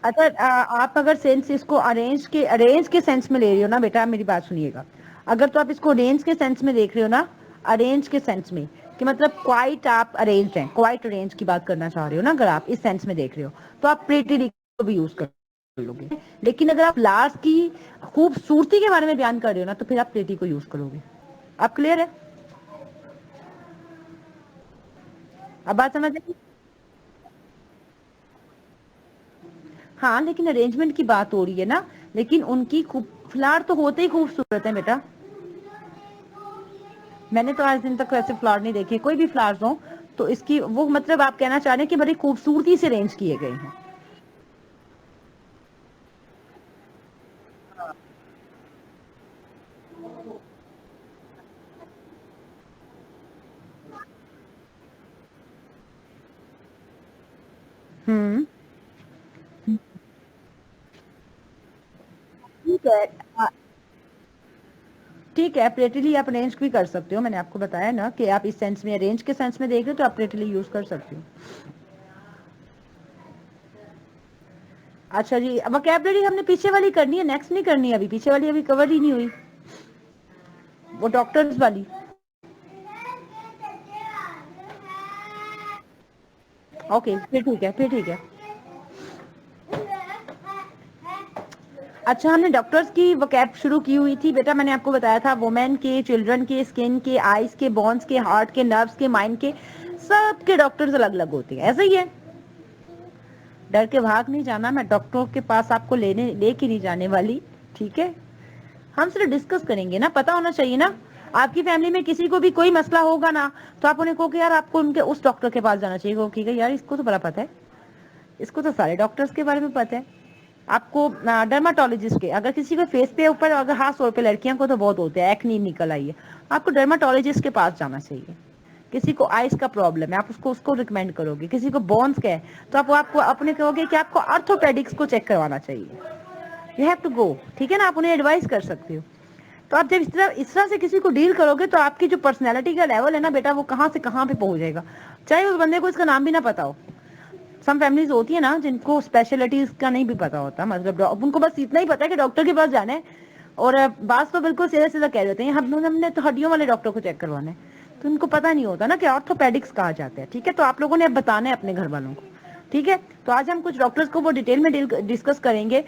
Speaker 2: अच्छा आप अगर सेंस इसको अरेंज के सेंस में ले रही हो ना बेटा, मेरी बात सुनिएगा। अगर तो आप इसको अरेंज के सेंस में देख रहे हो ना, अरेंज के सेंस में, कि मतलब क्वाइट आप अरेंज हैं, क्वाइट अरेंज की बात करना चाह रहे हो ना, अगर आप इस सेंस में देख रहे हो तो आप प्रीटी को भी यूज कर लोगे। लेकिन अगर आप लास्ट की खूबसूरती के बारे में बयान कर रहे हो ना, तो फिर आप प्रीटी को यूज करोगे। आप क्लियर है? अब बात समझ आई? हाँ, लेकिन अरेंजमेंट की बात हो रही है ना, लेकिन उनकी खूब फ्लावर तो होते ही खूबसूरत है बेटा। मैंने तो आज दिन तक वैसे फ्लावर नहीं देखे, कोई भी फ्लावर्स हो तो इसकी वो मतलब आप कहना चाह रहे हैं कि बड़ी खूबसूरती से अरेंज किए गए हैं। हम्म, ठीक है। ठीक है, प्रेटिली आप अरेंज भी कर सकते हो, मैंने आपको बताया ना कि आप इस सेंस में अरेंज के सेंस में देख रहे हो तो आप प्रेटिली यूज कर सकते हो। अच्छा जी, अब वोकैबुलरी हमने पीछे वाली करनी है, नेक्स्ट नहीं करनी है, अभी पीछे वाली अभी कवर ही नहीं हुई, वो डॉक्टर्स वाली। ओके, फिर ठीक है, फिर ठीक है। अच्छा, हमने डॉक्टर्स की वोकैब शुरू की हुई थी बेटा, मैंने आपको बताया था वुमेन के, चिल्ड्रन के, स्किन के, आईज के, बोन्स के, हार्ट के, नर्व्स के, माइंड के, सबके डॉक्टर्स अलग अलग होते हैं, ऐसा ही है। डर के भाग नहीं जाना, मैं डॉक्टरों के पास आपको लेके नहीं जाने वाली, ठीक है। हम सिर्फ डिस्कस करेंगे ना, पता होना चाहिए ना। आपकी फैमिली में किसी को भी कोई मसला होगा ना, तो आप उन्हें कहो कि यार आपको उनके उस डॉक्टर के पास जाना चाहिए, ठीक है यार इसको तो बड़ा पता है, इसको तो सारे डॉक्टर्स के बारे में पता है। आपको डर्माटोलॉजिस्ट के, अगर किसी को फेस पे ऊपर अगर हाथ सौ पे, लड़कियों को तो बहुत होते हैं, एक्नी निकल आई है, आपको डर्माटोलॉजिस्ट के पास जाना चाहिए। किसी को आइस का प्रॉब्लम है, आप उसको उसको रिकमेंड करोगे। किसी को बोन्स का है तो आप आपको अपने कहोगे कि आपको ऑर्थोपेडिक्स को चेक करवाना चाहिए, यू हैव टू गो, ठीक है ना, आप उन्हें एडवाइस कर सकते हो। तो आप जब इस तरह से किसी को डील करोगे तो आपकी जो पर्सनैलिटी का लेवल है ना बेटा, वो कहाँ से कहाँ पे पहुंच जाएगा, चाहे उस बंदे को इसका नाम भी ना पता हो। सम फैमिलीज होती है ना जिनको स्पेशलिटीज का नहीं भी पता होता, मतलब उनको बस इतना ही पता है कि डॉक्टर के पास जाना है, और बात तो बिल्कुल सीधा सीधा कह देते हैं हमने तो हड्डियों वाले डॉक्टर को चेक करवाना है, तो उनको पता नहीं होता ना कि ऑर्थोपेडिक्स कहा जाता है, ठीक है। तो आप लोगों ने अब बताना है अपने घर वालों को, ठीक है। तो आज हम कुछ डॉक्टर्स को वो डिटेल में डिस्कस करेंगे।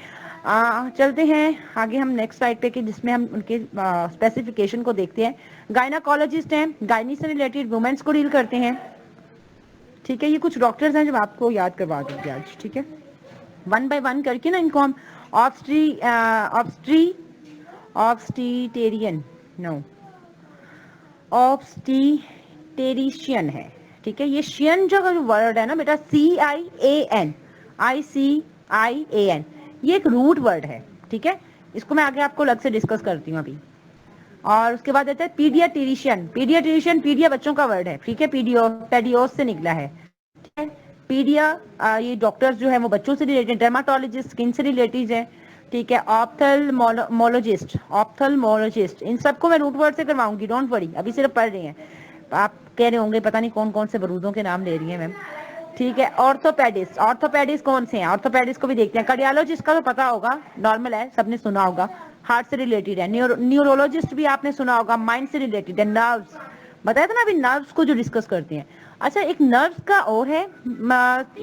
Speaker 2: चलते हैं आगे हम नेक्स्ट स्लाइड पे, कि जिसमें हम उनके स्पेसिफिकेशन को देखते हैं। गायनाकोलॉजिस्ट हैं, गायनी से रिलेटेड वुमेन्स को डील करते हैं, ठीक है। ये कुछ डॉक्टर्स हैं जो आपको याद करवा देंगे आज, ठीक है। वन बाय वन करके ना इनको हम ऑब्स्टीटेरियन नो ऑब्स्टीटेरिशियन है, ठीक है। ये शियन जो वर्ड है ना बेटा, CIAN, ये एक रूट वर्ड है, ठीक है। इसको मैं आगे आपको अलग से डिस्कस करती हूँ अभी। और उसके बाद आता है पीडियाट्रिशियन। पीडिया बच्चों का वर्ड है, ठीक है, पेडियोस से निकला है, ठीक है। पीडिया, ये डॉक्टर्स जो है वो बच्चों से रिलेटेड, डर्माटोलॉजिस्ट स्किन से रिलेटेड है, ठीक है। ऑप्थेल्मोलॉजिस्ट, इन सबको मैं रूट वर्ड से करवाऊंगी, डोंट वरी, अभी सिर्फ पढ़ रही हैं। आप कह रहे होंगे पता नहीं कौन कौन से बरूदों के नाम ले रही है मैम, ठीक है। ऑर्थोपेडिस्ट कौन से हैं, ऑर्थोपेडिस्ट को भी देखते हैं। कार्डियोलॉजिस्ट का तो पता होगा, नॉर्मल है, सबने सुना होगा, हार्ट से रिलेटेड है। न्यूरोलॉजिस्ट भी आपने सुना होगा, माइंड से रिलेटेड है। नर्व्स बताया था ना अभी, नर्व्स को जो डिस्कस करते हैं। अच्छा, एक नर्व्स का और है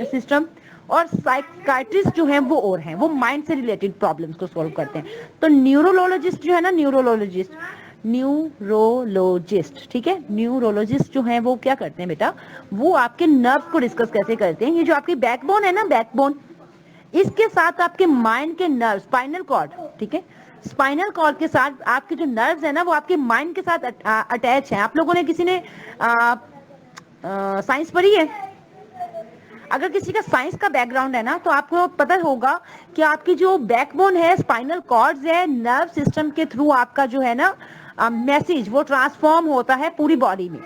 Speaker 2: सिस्टम, और साइकाइट्रिस्ट जो है वो और हैं, वो माइंड से रिलेटेड प्रॉब्लम्स को सॉल्व करते हैं। तो न्यूरोलॉजिस्ट जो है ना, न्यूरोलॉजिस्ट, ठीक है, न्यूरोलॉजिस्ट जो है वो क्या करते हैं बेटा, वो आपके नर्व्स को डिस्कस कैसे करते हैं। ये जो आपकी बैकबोन है ना, बैकबोन, इसके साथ आपके माइंड के नर्व, स्पाइनल कॉर्ड, ठीक है, स्पाइनल कॉर्ड के साथ आपके जो नर्व्स है ना, वो आपके माइंड के साथ अटैच है। आप लोगों ने किसी ने साइंस पढ़ी है? अगर किसी का साइंस का बैकग्राउंड है ना, तो आपको पता होगा कि आपकी जो बैकबोन है, स्पाइनल कॉर्ड्स है, नर्व सिस्टम के थ्रू आपका जो है ना मैसेज वो ट्रांसफॉर्म होता है पूरी बॉडी में,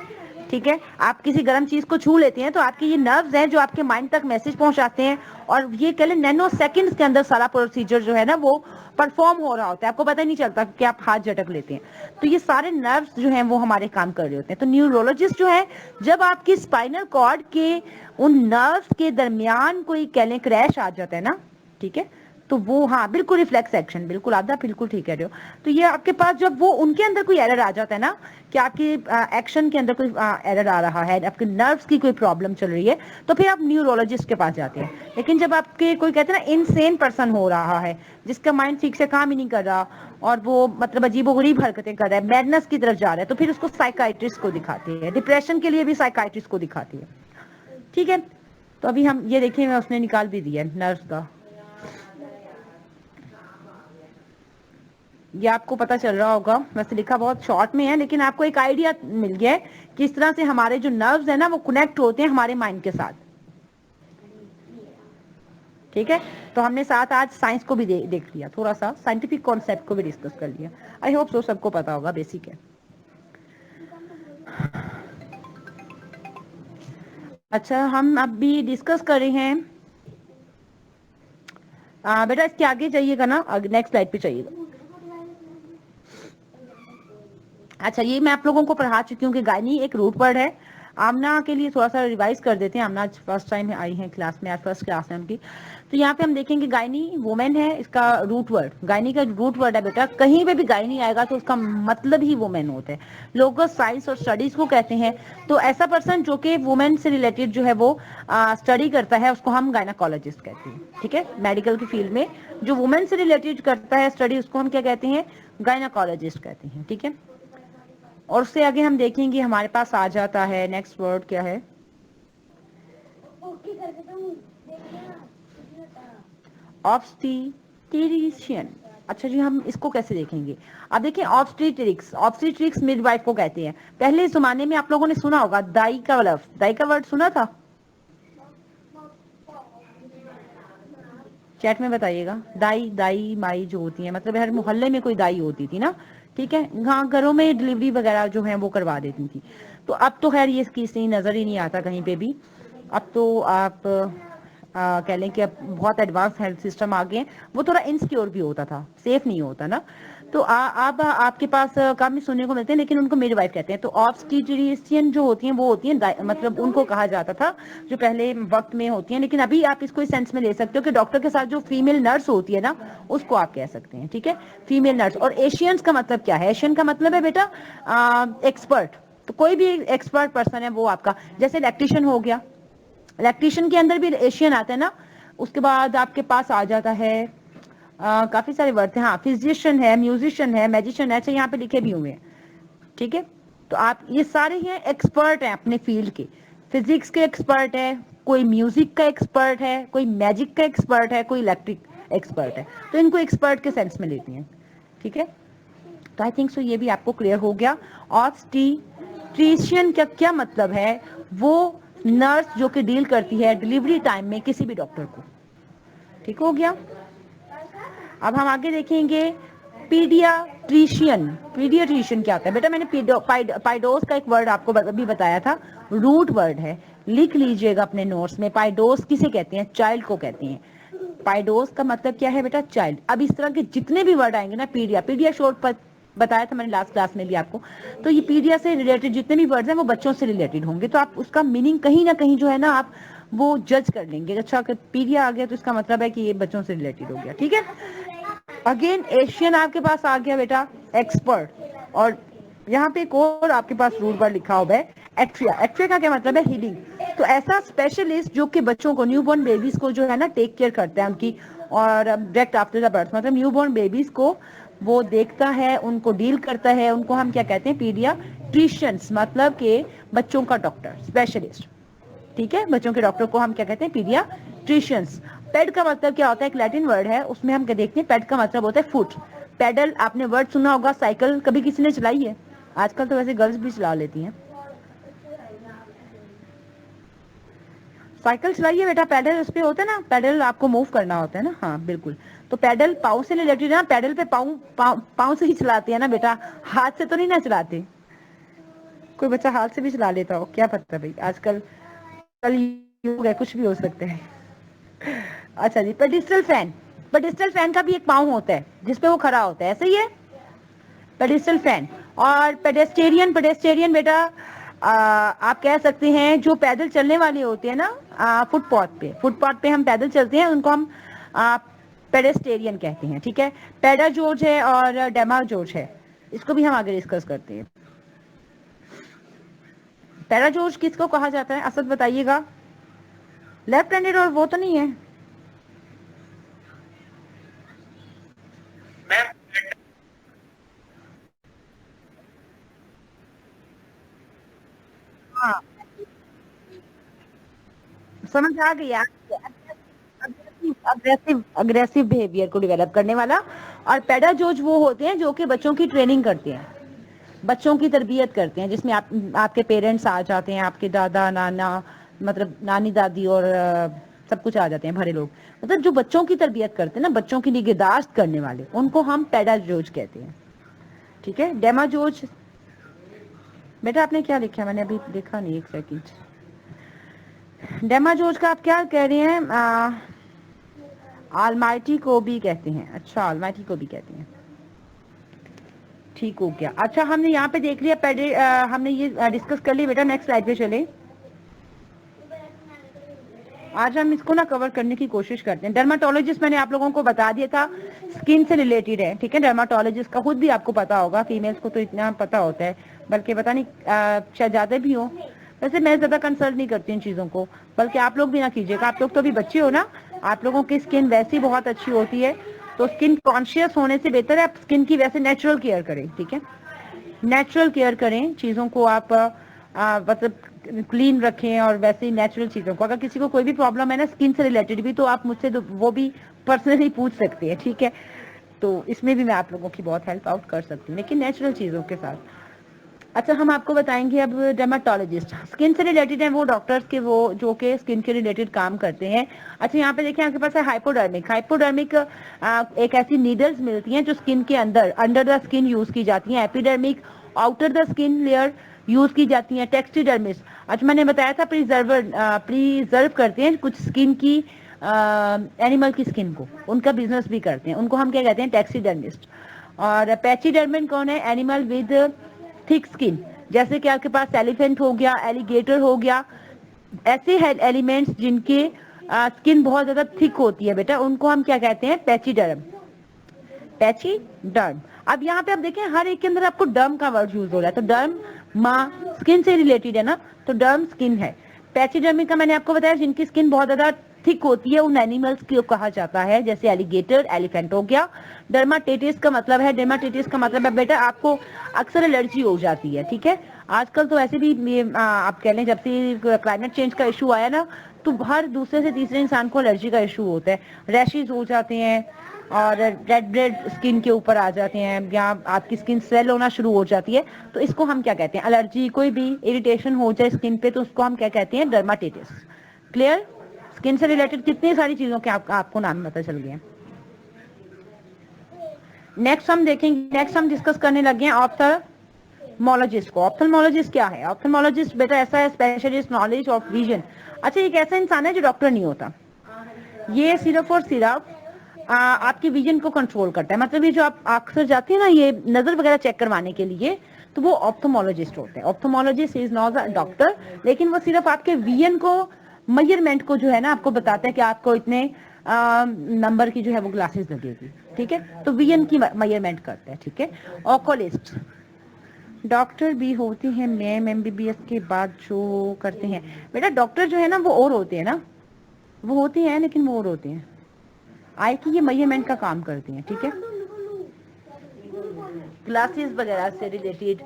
Speaker 2: ठीक है। आप किसी गर्म चीज को छू लेते हैं तो आपके ये नर्व्स हैं जो आपके माइंड तक मैसेज पहुंचाते हैं, और ये कह लें नैनो सेकंड्स के अंदर सारा प्रोसीजर जो है ना वो परफॉर्म हो रहा होता है, आपको पता ही नहीं चलता कि आप हाथ झटक लेते हैं। तो ये सारे नर्व्स जो हैं वो हमारे काम कर रहे होते हैं। तो न्यूरोलॉजिस्ट जो है, जब आपकी स्पाइनल कॉर्ड के उन नर्व्स के दरमियान कोई कह लें क्रैश आ जाता है ना, ठीक है, तो वो, हाँ बिल्कुल रिफ्लेक्स एक्शन, बिल्कुल आधा बिल्कुल ठीक कह रहे हो। तो ये आपके पास जब वो उनके अंदर कोई एरर आ जाता है ना, कि आपके एक्शन के अंदर कोई एरर आ रहा है, आपके नर्व्स की कोई प्रॉब्लम चल रही है, तो फिर आप न्यूरोलॉजिस्ट के पास जाते हैं। लेकिन जब आपके कोई कहते हैं ना इनसेन पर्सन हो रहा है, जिसका माइंड ठीक से काम ही नहीं कर रहा, और वो मतलब अजीबोगरीब हरकतें कर रहा है, मैडनेस की तरफ जा रहा है, तो फिर उसको साइकाइट्रिस्ट को दिखाते हैं। डिप्रेशन के लिए भी साइकाइट्रिस्ट को दिखाती है, ठीक है। तो अभी हम ये देखिए, मैं उसने निकाल भी दिया नर्व्स का। ये आपको पता चल रहा होगा, वैसे लिखा बहुत शॉर्ट में है लेकिन आपको एक आइडिया मिल गया है कि इस तरह से हमारे जो नर्व्स है ना वो कनेक्ट होते हैं हमारे माइंड के साथ। ठीक है, तो हमने साथ आज साइंस को भी देख लिया, थोड़ा सा साइंटिफिक कॉन्सेप्ट को भी डिस्कस कर लिया। आई होप सो सबको पता होगा, बेसिक है। अच्छा, हम अब भी डिस्कस कर रहे हैं बेटा, इसके आगे जाइएगा ना, नेक्स्ट स्लाइड पे जाइएगा। अच्छा, ये मैं आप लोगों को पढ़ा चुकी हूँ कि गायनी एक रूट वर्ड है। आमना के लिए थोड़ा सा रिवाइज कर देते हैं। आमना फर्स्ट टाइम आई है क्लास में, आज फर्स्ट क्लास है उनकी। तो यहाँ पे हम देखेंगे गायनी वुमेन है, इसका रूट वर्ड, गायनी का रूट वर्ड है बेटा। कहीं पे भी गायनी आएगा तो उसका मतलब ही वुमेन होता है। लोग साइंस और स्टडीज को कहते हैं, तो ऐसा पर्सन जो कि वुमेन से रिलेटेड जो है वो स्टडी करता है उसको हम गायनाकोलॉजिस्ट कहते हैं। ठीक है, मेडिकल की फील्ड में जो वुमेन से रिलेटेड करता है स्टडी उसको हम क्या कहते हैं, गायनाकोलॉजिस्ट कहते हैं। ठीक है, और उससे आगे हम देखेंगे हमारे पास आ जाता है नेक्स्ट वर्ड क्या है, ऑब्स्टेट्रिशियन। अच्छा जी, हम इसको कैसे देखेंगे? अब देखिए, ऑब्स्टेट्रिक्स, ऑब्स्टेट्रिक्स मिडवाइफ को कहते हैं। पहले जमाने में आप लोगों ने सुना होगा दाई का लफ्ज, दाई का वर्ड सुना था? चैट में बताइएगा। दाई, दाई माई जो होती है, मतलब हर मोहल्ले में कोई दाई होती थी ना। ठीक है, हाँ, घरों में डिलीवरी वगैरह जो है वो करवा देती थी। तो अब तो खैर ये केस नजर ही नहीं आता कहीं पे भी। अब तो आप कह लें कि अब बहुत एडवांस हेल्थ सिस्टम आ गए हैं। वो थोड़ा इनसिक्योर भी होता था, सेफ नहीं होता ना। तो अब आपके पास कम ही सुनने को मिलते हैं, लेकिन उनको मिडवाइफ कहते हैं। तो ऑब्स्टेट्रिशियन जो होती हैं वो होती हैं, मतलब उनको कहा जाता था जो पहले वक्त में होती हैं। लेकिन अभी आप इसको इस सेंस में ले सकते हो कि डॉक्टर के साथ जो फीमेल नर्स होती है ना, उसको आप कह सकते हैं। ठीक है, फीमेल नर्स। और एशियंस का मतलब क्या है? एशियन का मतलब है बेटा एक्सपर्ट। तो कोई भी एक्सपर्ट पर्सन है वो आपका, जैसे इलेक्ट्रिशियन हो गया, इलेक्ट्रिशियन के अंदर भी एशियन आता है ना। उसके बाद आपके पास आ जाता है काफी सारे वर्ड हैं, हाँ, फिजिशियन है, म्यूजिशियन है, मैजिशियन है। अच्छा, यहाँ पे लिखे भी हुए हैं। ठीक है, तो आप ये सारे हैं एक्सपर्ट हैं अपने फील्ड के। फिजिक्स के एक्सपर्ट है, कोई म्यूजिक का एक्सपर्ट है, कोई मैजिक का एक्सपर्ट है, कोई इलेक्ट्रिक एक्सपर्ट है। तो इनको एक्सपर्ट के सेंस में लेती हैं। ठीक है, तो आई थिंक सो ये भी आपको क्लियर हो गया। ऑब्स्टेट्रिशियन का क्या मतलब है? वो नर्स जो कि डील करती है डिलीवरी टाइम में किसी भी डॉक्टर को। ठीक हो गया। अब हम आगे देखेंगे पीडियाट्रिशियन। पीडियाट्रिशियन क्या होता है बेटा? मैंने पाइडोस का एक वर्ड आपको अभी बताया था, रूट वर्ड है, लिख लीजिएगा अपने नोट्स में। पाइडोस किसे कहते हैं? चाइल्ड को कहते हैं। पाइडोस का मतलब क्या है बेटा? चाइल्ड। अब इस तरह के जितने भी वर्ड आएंगे ना, पीडिया, पीडिया शॉर्ट पर बताया था मैंने लास्ट क्लास में भी आपको। तो ये पीडिया से रिलेटेड जितने भी वर्ड्स हैं वो बच्चों से रिलेटेड होंगे। तो आप उसका मीनिंग कहीं ना कहीं जो है ना आप वो जज कर लेंगे। अच्छा, अगर पीडिया आ गया तो इसका मतलब है कि ये बच्चों से रिलेटेड हो गया। ठीक है, अगेन एशियन आपके पास आ गया बेटा, एक्सपर्ट। और यहाँ पे एक और आपके पास रूट वर्ड लिखा हुआ है, एक्ट्रिया। एक्ट्रिया का क्या मतलब है? हीलिंग। तो ऐसा स्पेशलिस्ट जो कि बच्चों को, न्यूबॉर्न बेबीज को जो है ना टेक केयर करता है उनकी, और डायरेक्ट आफ्टर द बर्थ, मतलब न्यूबॉर्न बेबीज को वो देखता है, उनको डील करता है, उनको हम क्या कहते हैं? पीडियाट्रिशियंस, मतलब के बच्चों का डॉक्टर, स्पेशलिस्ट। ठीक है, बच्चों के डॉक्टर को हम क्या कहते हैं? पीडियाट्रिशियंस। पेड का मतलब क्या होता है? एक लैटिन वर्ड है, उसमें हम क्या देखते हैं? पेड का मतलब होता है फुट। पेडल आपने वर्ड सुना होगा। साइकिल कभी किसी ने चलाई है? आजकल तो वैसे गर्ल्स भी चला लेती हैं। साइकिल चलाइए बेटा, पेडल उस पे होता है ना, पेडल आपको मूव करना होता है ना। हाँ बिल्कुल, तो पेडल पाँव से रिलेटेड है ना। पेडल पे पाँव से ही चलाते हैं ना बेटा, हाथ से तो नहीं ना चलाते। कोई बच्चा हाथ से भी चला लेता हो, क्या पता भाई, आजकल कल युग है, कुछ भी हो सकता है। अच्छा जी, पेडिस्टल फैन। पेडिस्टल फैन का भी एक पाँव होता है जिसपे वो खड़ा होता है, ऐसे ही है पेडिस्टल फैन। और पेडेस्टेरियन, पेडेस्टेरियन बेटा आप कह सकते हैं जो पैदल चलने वाले होते हैं ना, फुटपाथ पे, फुटपाथ पे हम पैदल चलते हैं, उनको हम पेडेस्टेरियन कहते हैं। ठीक है, पेडा जॉर्ज है और डेमा जॉर्ज है, इसको भी हम आगे डिस्कस करते हैं। पैरा जॉर्ज किसको कहा जाता है? असद बताइएगा। लेफ्ट हैंडेड और वो तो नहीं है? हाँ, समझ आ गई। अग्रेसिव अग्रेसिव बिहेवियर को डेवलप करने वाला। और पेडागोज वो होते हैं जो कि बच्चों की ट्रेनिंग करते हैं, बच्चों की तरबियत करते हैं, जिसमें आपके पेरेंट्स आ जाते हैं, आपके दादा नाना, मतलब नानी दादी और सब कुछ आ जाते हैं, भरे लोग, मतलब जो बच्चों की तरबियत करते हैं ना, बच्चों की निगहदाश्त करने वाले, उनको हम पेडागोज कहते हैं। ठीक है। डेमागोज, बेटा आपने क्या लिखा है, मैंने अभी देखा नहीं, एक सेकंड। डेमागोज का आप क्या कह रहे हैं? आलमाइटी को भी कहते हैं। अच्छा, आलमाइटी को भी कहते हैं, ठीक हो गया। अच्छा, हमने यहाँ पे देख लिया, हमने ये डिस्कस कर लिया। बेटा नेक्स्ट स्लाइड पे चले। आज हम इसको ना कवर करने की कोशिश करते हैं। डर्माटोलॉजिस्ट मैंने आप लोगों को बता दिया था, स्किन से रिलेटेड है। ठीक है, डर्माटोलॉजिस्ट का खुद भी आपको पता होगा, फीमेल्स को तो इतना पता होता है, बल्कि पता नहीं शायद ज्यादा भी हो। वैसे मैं ज्यादा कंसल्ट नहीं करती इन चीजों को, बल्कि आप लोग भी ना कीजिएगा, आप लोग तो अभी बच्चे हो ना, आप लोगों की स्किन वैसी बहुत अच्छी होती है, तो स्किन कॉन्शियस होने से बेहतर है आप स्किन की वैसे नेचुरल केयर करें। ठीक है, नेचुरल केयर करें, चीजों को आप मतलब क्लीन रखें और वैसे ही नेचुरल चीजों को। अगर किसी को कोई भी प्रॉब्लम है ना स्किन से रिलेटेड भी, तो आप मुझसे वो भी पर्सनली पूछ सकते हैं। ठीक है, तो इसमें भी मैं आप लोगों की बहुत हेल्प आउट कर सकती हूँ, लेकिन नेचुरल चीजों के साथ। अच्छा, हम आपको बताएंगे अब डर्माटोलॉजिस्ट स्किन से रिलेटेड है, वो डॉक्टर्स के वो जो के स्किन के रिलेटेड काम करते हैं। अच्छा, यहाँ पे देखिए आपके पास है हाइपोडर्मिक। हाइपोडर्मिक एक ऐसी नीडल्स मिलती हैं जो स्किन के अंदर, अंडर द स्किन यूज की जाती हैं। Epidermic outer the skin layer use की जाती है। टेक्स्टिडर्मिस, अच्छा मैंने बताया था प्रिजर्व करते हैं कुछ स्किन की, एनिमल की स्किन को, उनका बिजनेस भी करते हैं, उनको हम क्या कहते हैं? टैक्सीडर्मिस्ट। और पैचीडर्मिन कौन है? एनिमल विद थिक स्किन, जैसे कि आपके पास एलिफेंट हो गया, एलिगेटर हो गया, ऐसे एलिमेंट्स जिनके स्किन बहुत ज्यादा थिक होती है बेटा, उनको हम क्या कहते हैं? पैचीडर्म। पैचीडर्म। अब यहाँ पे आप देखें हर एक के अंदर आपको डर्म का वर्ड यूज हो रहा है, तो डर्म माँ स्किन से रिलेटेड है ना, तो डर्म स्किन है। पैचीडर्मिक का मैंने आपको बताया जिनकी स्किन बहुत ज्यादा थिक होती है, उन एनिमल्स को कहा जाता है, जैसे एलिगेटर, एलिफेंट हो गया। डर्माटाइटिस का मतलब है, डर्माटाइटिस का मतलब है बेटा आपको अक्सर एलर्जी हो जाती है। ठीक है, आजकल तो वैसे भी आप कह लें जब से क्लाइमेट चेंज का इशू आया ना, तो हर दूसरे से तीसरे इंसान को एलर्जी का इशू होता है, रैशेज हो जाते हैं और रेड स्किन के ऊपर आ जाते हैं, या आपकी स्किन स्वेल होना शुरू हो जाती है, तो इसको हम क्या कहते हैं? एलर्जी, कोई भी इरिटेशन हो जाए स्किन पे, तो उसको हम क्या कहते हैं? डर्माटाइटिस। क्लियर? स्किन से रिलेटेड कितनी सारी चीजों के आपको नाम पता चल गए। नेक्स्ट हम देखेंगे, नेक्स्ट हम डिस्कस करने लगे हैं ऑप्थेल्मोलॉजिस्ट को। ऑप्थेल्मोलॉजिस्ट क्या है? ऑप्थेल्मोलॉजिस्ट बेटा ऐसा है, स्पेशलिस्ट नॉलेज ऑफ विजन। अच्छा, एक ऐसा इंसान है जो डॉक्टर नहीं होता, ये सिर्फ और सिर्फ आपकी विजन को कंट्रोल करता है। मतलब ये जो आप अक्सर जाते हैं ना ये नजर वगैरह चेक करवाने के लिए, तो वो ऑप्थेल्मोलॉजिस्ट होते हैं। Ophthalmologist is not a doctor, लेकिन वो सिर्फ आपके विजन को, मेजरमेंट को जो है ना आपको बताता है कि आपको इतने नंबर की जो है वो ग्लासेस लगेगी। ठीक है, तो विजन की मेजरमेंट करते हैं। ठीक है। ऑक्यूलिस्ट डॉक्टर भी होती है मैम, एमबीबीएस के बाद जो करते हैं बेटा, डॉक्टर जो है ना वो और होते हैं ना, वो होती हैं लेकिन वो और होते हैं, आई की ये मेजरमेंट का काम करती हैं। ठीक है, ग्लासेस वगैरह से रिलेटेड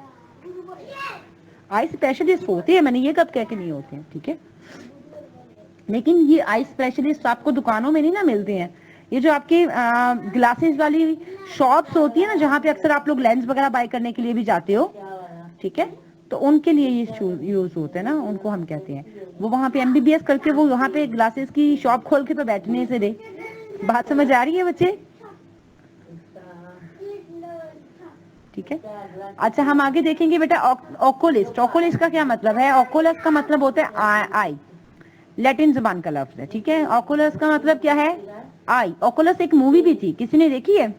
Speaker 2: आई स्पेशलिस्ट होते हैं, मैंने ये कब कह के नहीं होते हैं। ठीक है, लेकिन ये आई स्पेशलिस्ट आपको दुकानों में नहीं ना मिलते हैं, ये जो आपके ग्लासेस वाली शॉप्स होती है ना, जहाँ पे अक्सर आप लोग लेंस वगैरह बाय करने के लिए भी जाते हो, ठीक है, तो उनके लिए ये यूज होते हैं ना, उनको हम कहते हैं, वो वहाँ पे एमबीबीएस करके वो वहाँ पे ग्लासेस की शॉप खोल के तो बैठने से दे। बात समझ आ रही है बच्चे? ठीक है। अच्छा, हम आगे देखेंगे बेटा ओकुलिस्ट। ओकुलिस्ट का क्या मतलब है? ओकुलस का मतलब होता है आई, लैटिन जबान का लफ्ज है। ठीक है, ओकुलस का मतलब क्या है? आई। ओकुलस एक मूवी भी थी, किसी ने देखी है?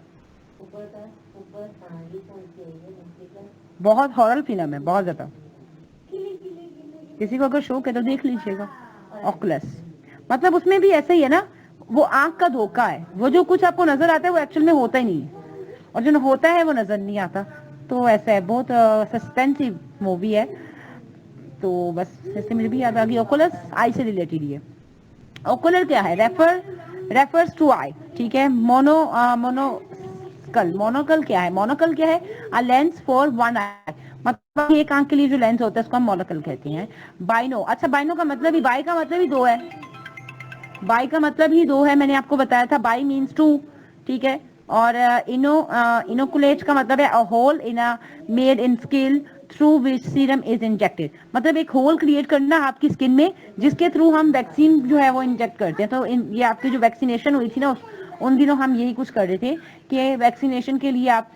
Speaker 2: बहुत हॉरर फिल्म है, बहुत ज्यादा, किसी को अगर शौक है तो देख लीजिएगा। ओकुलस मतलब उसमें भी ऐसा ही है ना, वो आंख का धोखा है, वो जो कुछ आपको नजर आता है वो एक्चुअल में होता ही नहीं है, और जो होता है वो नजर नहीं आता, तो ऐसा है, बहुत सस्पेंसिव मूवी है। तो बस ऐसे मुझे भी याद आ गई, ओकुलस आई से रिलेटेड है। ओकुलर क्या है? रेफर्स टू आई। ठीक है। मोनोकल क्या है? मोनोकल क्या है? अ लेंस फॉर वन आई, मतलब एक आंख के लिए जो लेंस होता है उसको हम मोनोकल कहते हैं। बाइनो, अच्छा बाइनो का मतलब ही, बाई का मतलब ही दो है, बाई का मतलब ही दो है, मैंने आपको बताया था, बाई मीन्स टू। ठीक है, और इनोकुलेट का मतलब है a hole in a made in skin through which serum is injected, मतलब एक होल क्रिएट करना आपकी स्किन में जिसके थ्रू हम वैक्सीन जो है वो इंजेक्ट करते हैं। तो ये आपकी जो वैक्सीनेशन हुई थी ना उन दिनों हम यही कुछ कर रहे थे कि वैक्सीनेशन के लिए आप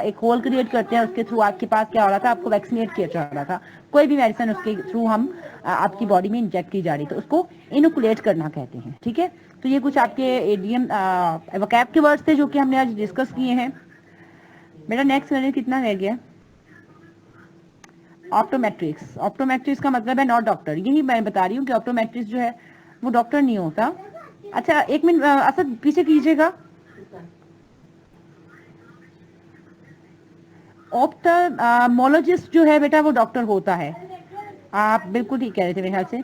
Speaker 2: एक होल क्रिएट करते हैं, उसके थ्रू आपके पास क्या हो रहा था, आपको वैक्सीनेट किया जा रहा था, कोई भी मेडिसिन उसके थ्रू हम आपकी बॉडी में इंजेक्ट की जा रही, तो उसको इनोकुलेट करना कहते हैं। ठीक है, तो ये कुछ आपके एडीएम वोकैब के वर्ड्स थे जो कि हमने आज डिस्कस किए हैं। मेरा नेक्स्ट मिनट कितना रह गया? ऑप्टोमेट्रिक्स। ऑप्टोमेट्रिक्स का मतलब है नॉट डॉक्टर, यही मैं बता रही हूँ कि ऑप्टोमेट्रिक्स जो है वो डॉक्टर नहीं होता। अच्छा एक मिनट असद पीछे कीजिएगा। ऑप्थेल्मोलॉजिस्ट जो है बेटा वो डॉक्टर होता है, आप बिल्कुल ठीक कह रहे थे मेरे ख्याल से।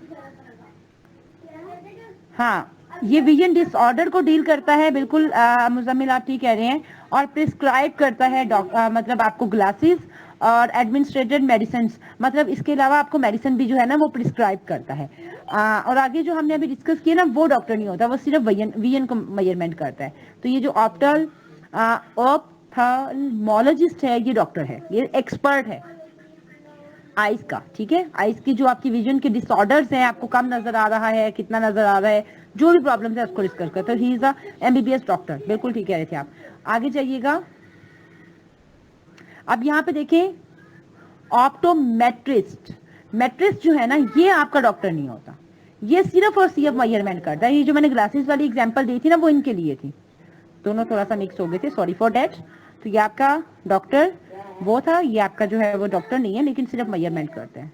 Speaker 2: हाँ, ये विजन डिसऑर्डर को डील करता है, बिल्कुल मुजम्मिल आप ठीक कह रहे हैं, और प्रिस्क्राइब करता है मतलब आपको ग्लासेस और एडमिनिस्ट्रेटेड मेडिसिन, मतलब इसके अलावा आपको मेडिसिन भी जो है ना वो प्रिस्क्राइब करता है। और आगे जो हमने अभी डिस्कस किया ना वो डॉक्टर नहीं होता, वो सिर्फ विजन को मेजरमेंट करता है। तो ये जो ऑप्थेल्मोलॉजिस्ट है ये डॉक्टर है, ये एक्सपर्ट है आइज का। ठीक है, आइज की जो आपकी विजन के डिसऑर्डर्स हैं, आपको कम नजर आ रहा है, कितना नजर आ रहा है, जो भी प्रॉब्लम है उसको डिस्कस करता है। तो he is a MBBS doctor, बिल्कुल ठीक कह रहे थे आप। आगे जाइएगा। अब यहाँ पे देखें ऑप्टोमेट्रिस्ट, मेट्रिस्ट जो है ना ये आपका डॉक्टर नहीं होता, ये सिर्फ और सिर्फ मेजरमेंट करता है। ये जो मैंने ग्लासेस वाली एग्जांपल दी थी ना वो इनके लिए थी, दोनों थोड़ा सा मिक्स हो गए थे, सॉरी फॉर दैट। तो ये आपका डॉक्टर वो था, ये आपका जो है वो डॉक्टर नहीं है लेकिन सिर्फ मेजरमेंट करते हैं।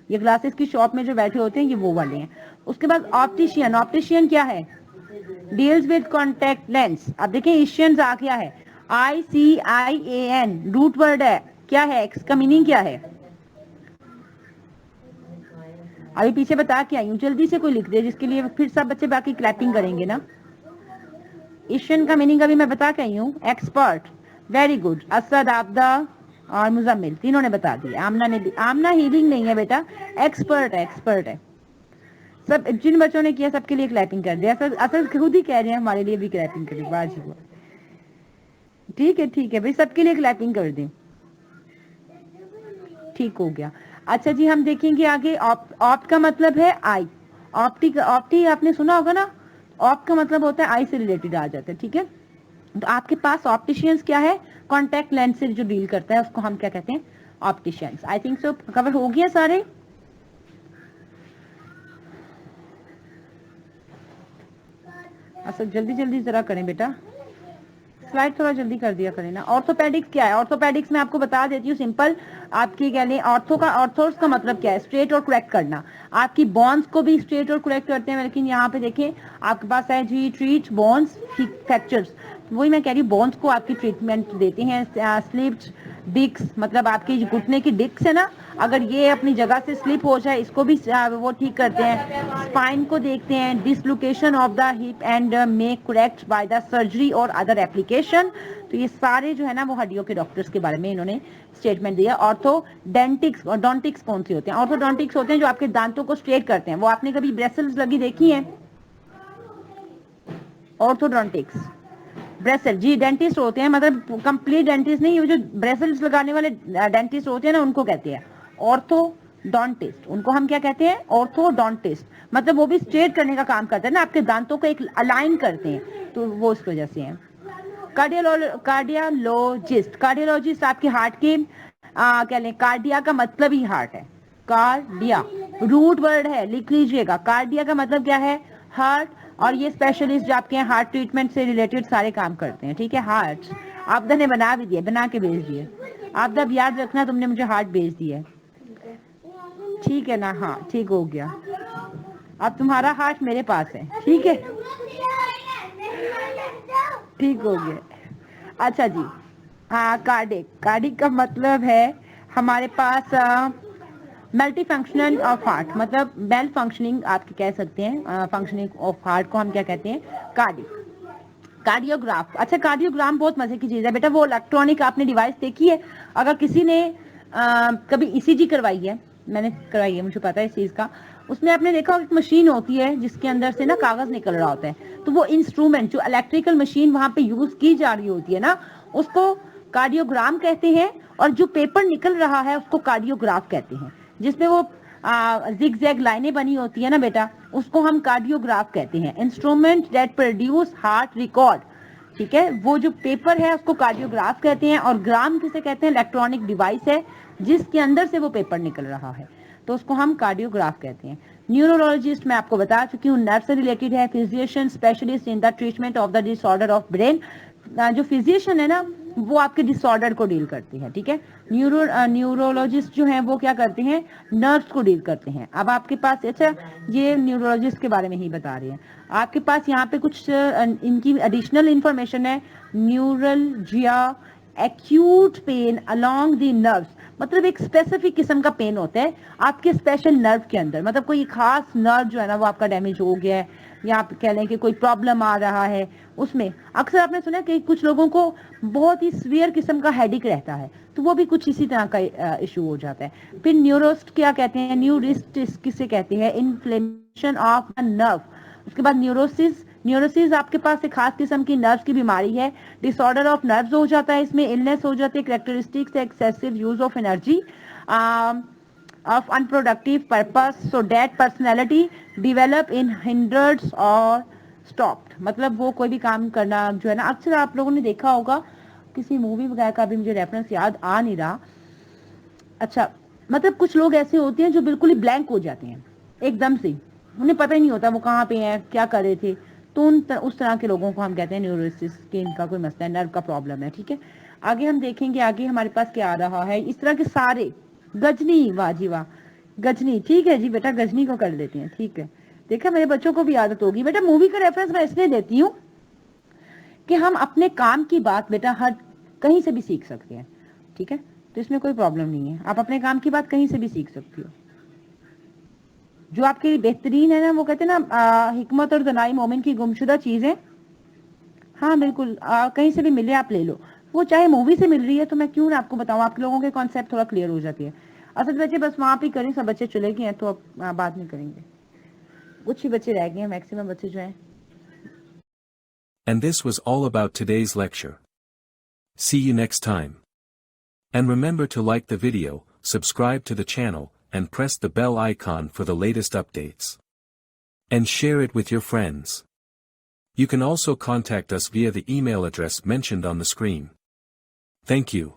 Speaker 2: ये ग्लासेस की शॉप में जो बैठे होते हैं ये वो वाले हैं। उसके बाद ऑप्टिशियन। ऑप्टिशियन क्या है? Deals with contact lens. अब देखिए एशियन आ गया है, ICIAN रूट वर्ड है, क्या है इसका मीनिंग क्या है? अभी पीछे बता के आई हूँ, जल्दी से कोई लिख दे जिसके लिए फिर सब बच्चे बाकी क्लैपिंग करेंगे ना। एशियन का मीनिंग अभी मैं बता के आई हूँ, expert. Very good, Asad, Abida और मुजम्मिल तीनों ने बता दिया। आमना ने भी, आमना हीलिंग नहीं है बेटा, एक्सपर्ट है, एक्सपर्ट है। सब जिन बच्चों ने किया सबके लिए क्लैपिंग कर दिया। असद खुद ही कह रहे हैं हमारे लिए भी क्लैपिंग करें, वाह जी वाह। ठीक है भाई, सबके लिए क्लैपिंग कर दें, ठीक हो गया। अच्छा जी, हम देखेंगे आगे। ऑप्ट का मतलब है आई, ऑप्टी आपने सुना होगा ना, ऑप्ट का मतलब होता है आई से रिलेटेड आ जाता है। ठीक है, तो आपके पास ऑप्टिशियंस क्या है? कॉन्टैक्ट लेंस से जो डील करता है उसको हम क्या कहते हैं? Opticians. I think so cover हो गया सारे। अच्छा जल्दी जल्दी जरा करें बेटा, स्लाइड थोड़ा जल्दी कर दिया करें ना। ऑर्थोपेडिक्स क्या है? ऑर्थोपेडिक्स में आपको बता देती हूँ सिंपल, आपकी कह लें ऑर्थोस का मतलब क्या है? स्ट्रेट और करेक्ट करना। आपकी बोन्स को भी स्ट्रेट और करेक्ट करते हैं, लेकिन यहाँ पे देखें आपके पास है जी ट्रीट बोन्स फ्रैक्चर्स, वही मैं कह रही हूँ, बोन्स को आपकी ट्रीटमेंट देते हैं। स्लिप्ड डिस्क, मतलब आपकी घुटने की डिस्क है ना, अगर ये अपनी जगह से स्लिप हो जाए इसको भी वो ठीक करते हैं। स्पाइन को देखते हैं, dislocation of the hip and make correct by the surgery और अदर एप्लीकेशन। तो ये सारे जो है ना वो हड्डियों के डॉक्टर्स के बारे में इन्होंने स्टेटमेंट दिया। ऑर्थोडेंटिक्स, और डॉन्टिक्स कौन से होते हैं? ऑर्थोडोंटिक्स होते हैं जो आपके दांतों को स्ट्रेट करते हैं। वो आपने कभी ब्रेसल्स लगी देखी है? ऑर्थोडोंटिक्स ब्रेसल जी, डेंटिस्ट होते हैं, मतलब कंप्लीट डेंटिस्ट नहीं, जो ब्रेसल्स लगाने वाले डेंटिस्ट होते हैं ना उनको कहते हैं ऑर्थोडोंटिस्ट। उनको हम क्या कहते हैं? ऑर्थोडोंटिस्ट। मतलब वो भी स्ट्रेट करने का काम करते हैं ना, आपके दांतों को एक अलाइन करते हैं, तो वो इस वजह से है। कार्डियोलॉजिस्ट, कार्डियोलॉजिस्ट आपके हार्ट के क्या लें, कार्डिया का मतलब ही हार्ट है, कार्डिया रूट वर्ड है, लिख लीजिएगा। कार्डिया का मतलब क्या है? हार्ट। और ये स्पेशलिस्ट जो आपके यहाँ हार्ट ट्रीटमेंट से रिलेटेड सारे काम करते हैं। ठीक है, हार्ट आपदा ने बना भी दिया, बना के भेज दिए। आपदा याद रखना, तुमने मुझे हार्ट भेज दिया, ठीक है ना? हाँ ठीक हो गया, अब तुम्हारा हार्ट मेरे पास है, ठीक है, ठीक हो गया। अच्छा जी, हाँ कार्डिक, कार्डिक का मतलब है हमारे पास मल्टी फंक्शनल ऑफ हार्ट, मतलब वेल फंक्शनिंग आप कह सकते हैं। फंक्शनिंग ऑफ हार्ट को हम क्या कहते हैं? कार्डिक। कार्डियोग्राफ, अच्छा कार्डियोग्राम बहुत मजे की चीज है बेटा, वो इलेक्ट्रॉनिक आपने डिवाइस देखी है? अगर किसी ने कभी ईसीजी करवाई है, मैंने करवाई है, मुझे पता है इस चीज का, उसमें आपने देखा एक मशीन होती है जिसके अंदर से ना कागज निकल रहा होता है, तो वो इंस्ट्रूमेंट जो इलेक्ट्रिकल मशीन वहां पे यूज की जा रही होती है ना, उसको कार्डियोग्राम कहते हैं, और जो पेपर निकल रहा है उसको कार्डियोग्राफ कहते हैं। जिसमें वो जिग जैग लाइनें बनी होती है ना बेटा, उसको हम कार्डियोग्राफ कहते हैं। Instrument that produce heart record, ठीक है, वो जो पेपर है उसको कार्डियोग्राफ कहते हैं, और ग्राम किसे कहते हैं? इलेक्ट्रॉनिक डिवाइस है जिसके अंदर से वो पेपर निकल रहा है, तो उसको हम कार्डियोग्राफ कहते हैं। न्यूरोलॉजिस्ट मैं आपको बता चुकी हूँ, नर्व से रिलेटेड है। Physician specialist in the treatment of the disorder of brain, जो फिजिशियन है ना वो आपके डिसऑर्डर को डील करते हैं, ठीक है। न्यूरोलॉजिस्ट जो हैं वो क्या करते हैं? नर्व्स को डील करते हैं। अब आपके पास, अच्छा ये न्यूरोलॉजिस्ट के बारे में ही बता रहे हैं, आपके पास यहाँ पे कुछ इनकी एडिशनल इंफॉर्मेशन है। Neuralgia, acute pain along the nerves, मतलब एक स्पेसिफिक किस्म का पेन होता है आपके स्पेशल नर्व के अंदर, मतलब कोई खास नर्व जो है ना वो आपका डैमेज हो गया है, या आप कह लें कि कोई प्रॉब्लम आ रहा है उसमें। अक्सर आपने सुना कि कुछ लोगों को बहुत ही सीवियर किस्म का हेडेक रहता है, तो वो भी कुछ इसी तरह का इशू हो जाता है। फिर न्यूरोस्ट क्या कहते हैं? न्यूरिस्ट किसे कहते हैं? Inflammation of the nerve. उसके बाद न्यूरोसिस, न्यूरोसिस आपके पास एक खास किस्म की नर्व की बीमारी है, डिसऑर्डर ऑफ नर्व्स हो जाता है, इसमें इलनेस हो जाती है। Characteristics excessive use of energy of unproductive purpose, so that personality develop in hindered or stopped, मतलब वो कोई भी काम करना जो है ना, अक्सर आप लोगों ने देखा होगा किसी मूवी वगैरह का, भी मुझे रेफरेंस याद आ नहीं रहा। अच्छा, मतलब कुछ लोग ऐसे होते हैं जो बिल्कुल ही ब्लैंक हो जाते हैं एकदम से, उन्हें पता ही नहीं होता वो कहाँ पे हैं, क्या कर रहे थे, तो उस तरह के लोगों को हम कहते हैं न्यूरोसिस, के इनका कोई मसला है, नर्व का प्रॉब्लम है, ठीक है। आगे हम देखेंगे, आगे हमारे पास क्या आ रहा है, इस तरह के सारे। गजनी, वाह जी वाह, गजनी, ठीक है जी बेटा, गजनी को कर लेते हैं, ठीक है। देखा, मेरे बच्चों को भी आदत होगी बेटा, मूवी का रेफरेंस मैं इसलिए देती हूँ कि हम अपने काम की बात बेटा हर कहीं से भी सीख सकते हैं, ठीक है, तो इसमें कोई प्रॉब्लम नहीं है, आप अपने काम की बात कहीं से भी सीख सकती हो। जो आपके लिए बेहतरीन है ना, वो कहते हैं ना हिकमत और दनाई मोमिन की गुमशुदा चीजें, हाँ बिल्कुल, कहीं से भी मिले आप ले लो, वो चाहे मूवी से मिल रही है तो मैं क्यों ना आपको बताऊं, आप लोगों के कॉन्सेप्ट थोड़ा क्लियर हो जाती है। असल बच्चे बस वहां पे करें, सब बच्चे चले गए हैं तो अब बात नहीं करेंगे, कुछ ही बच्चे रह गए हैं, मैक्सिमम बच्चे जो हैं।
Speaker 4: And this was all about today's lecture. See you next time. And remember to like the video, subscribe to the channel, and press the bell icon for the latest updates. And share it with your friends. You can also contact us via the email address mentioned on the screen. Thank you.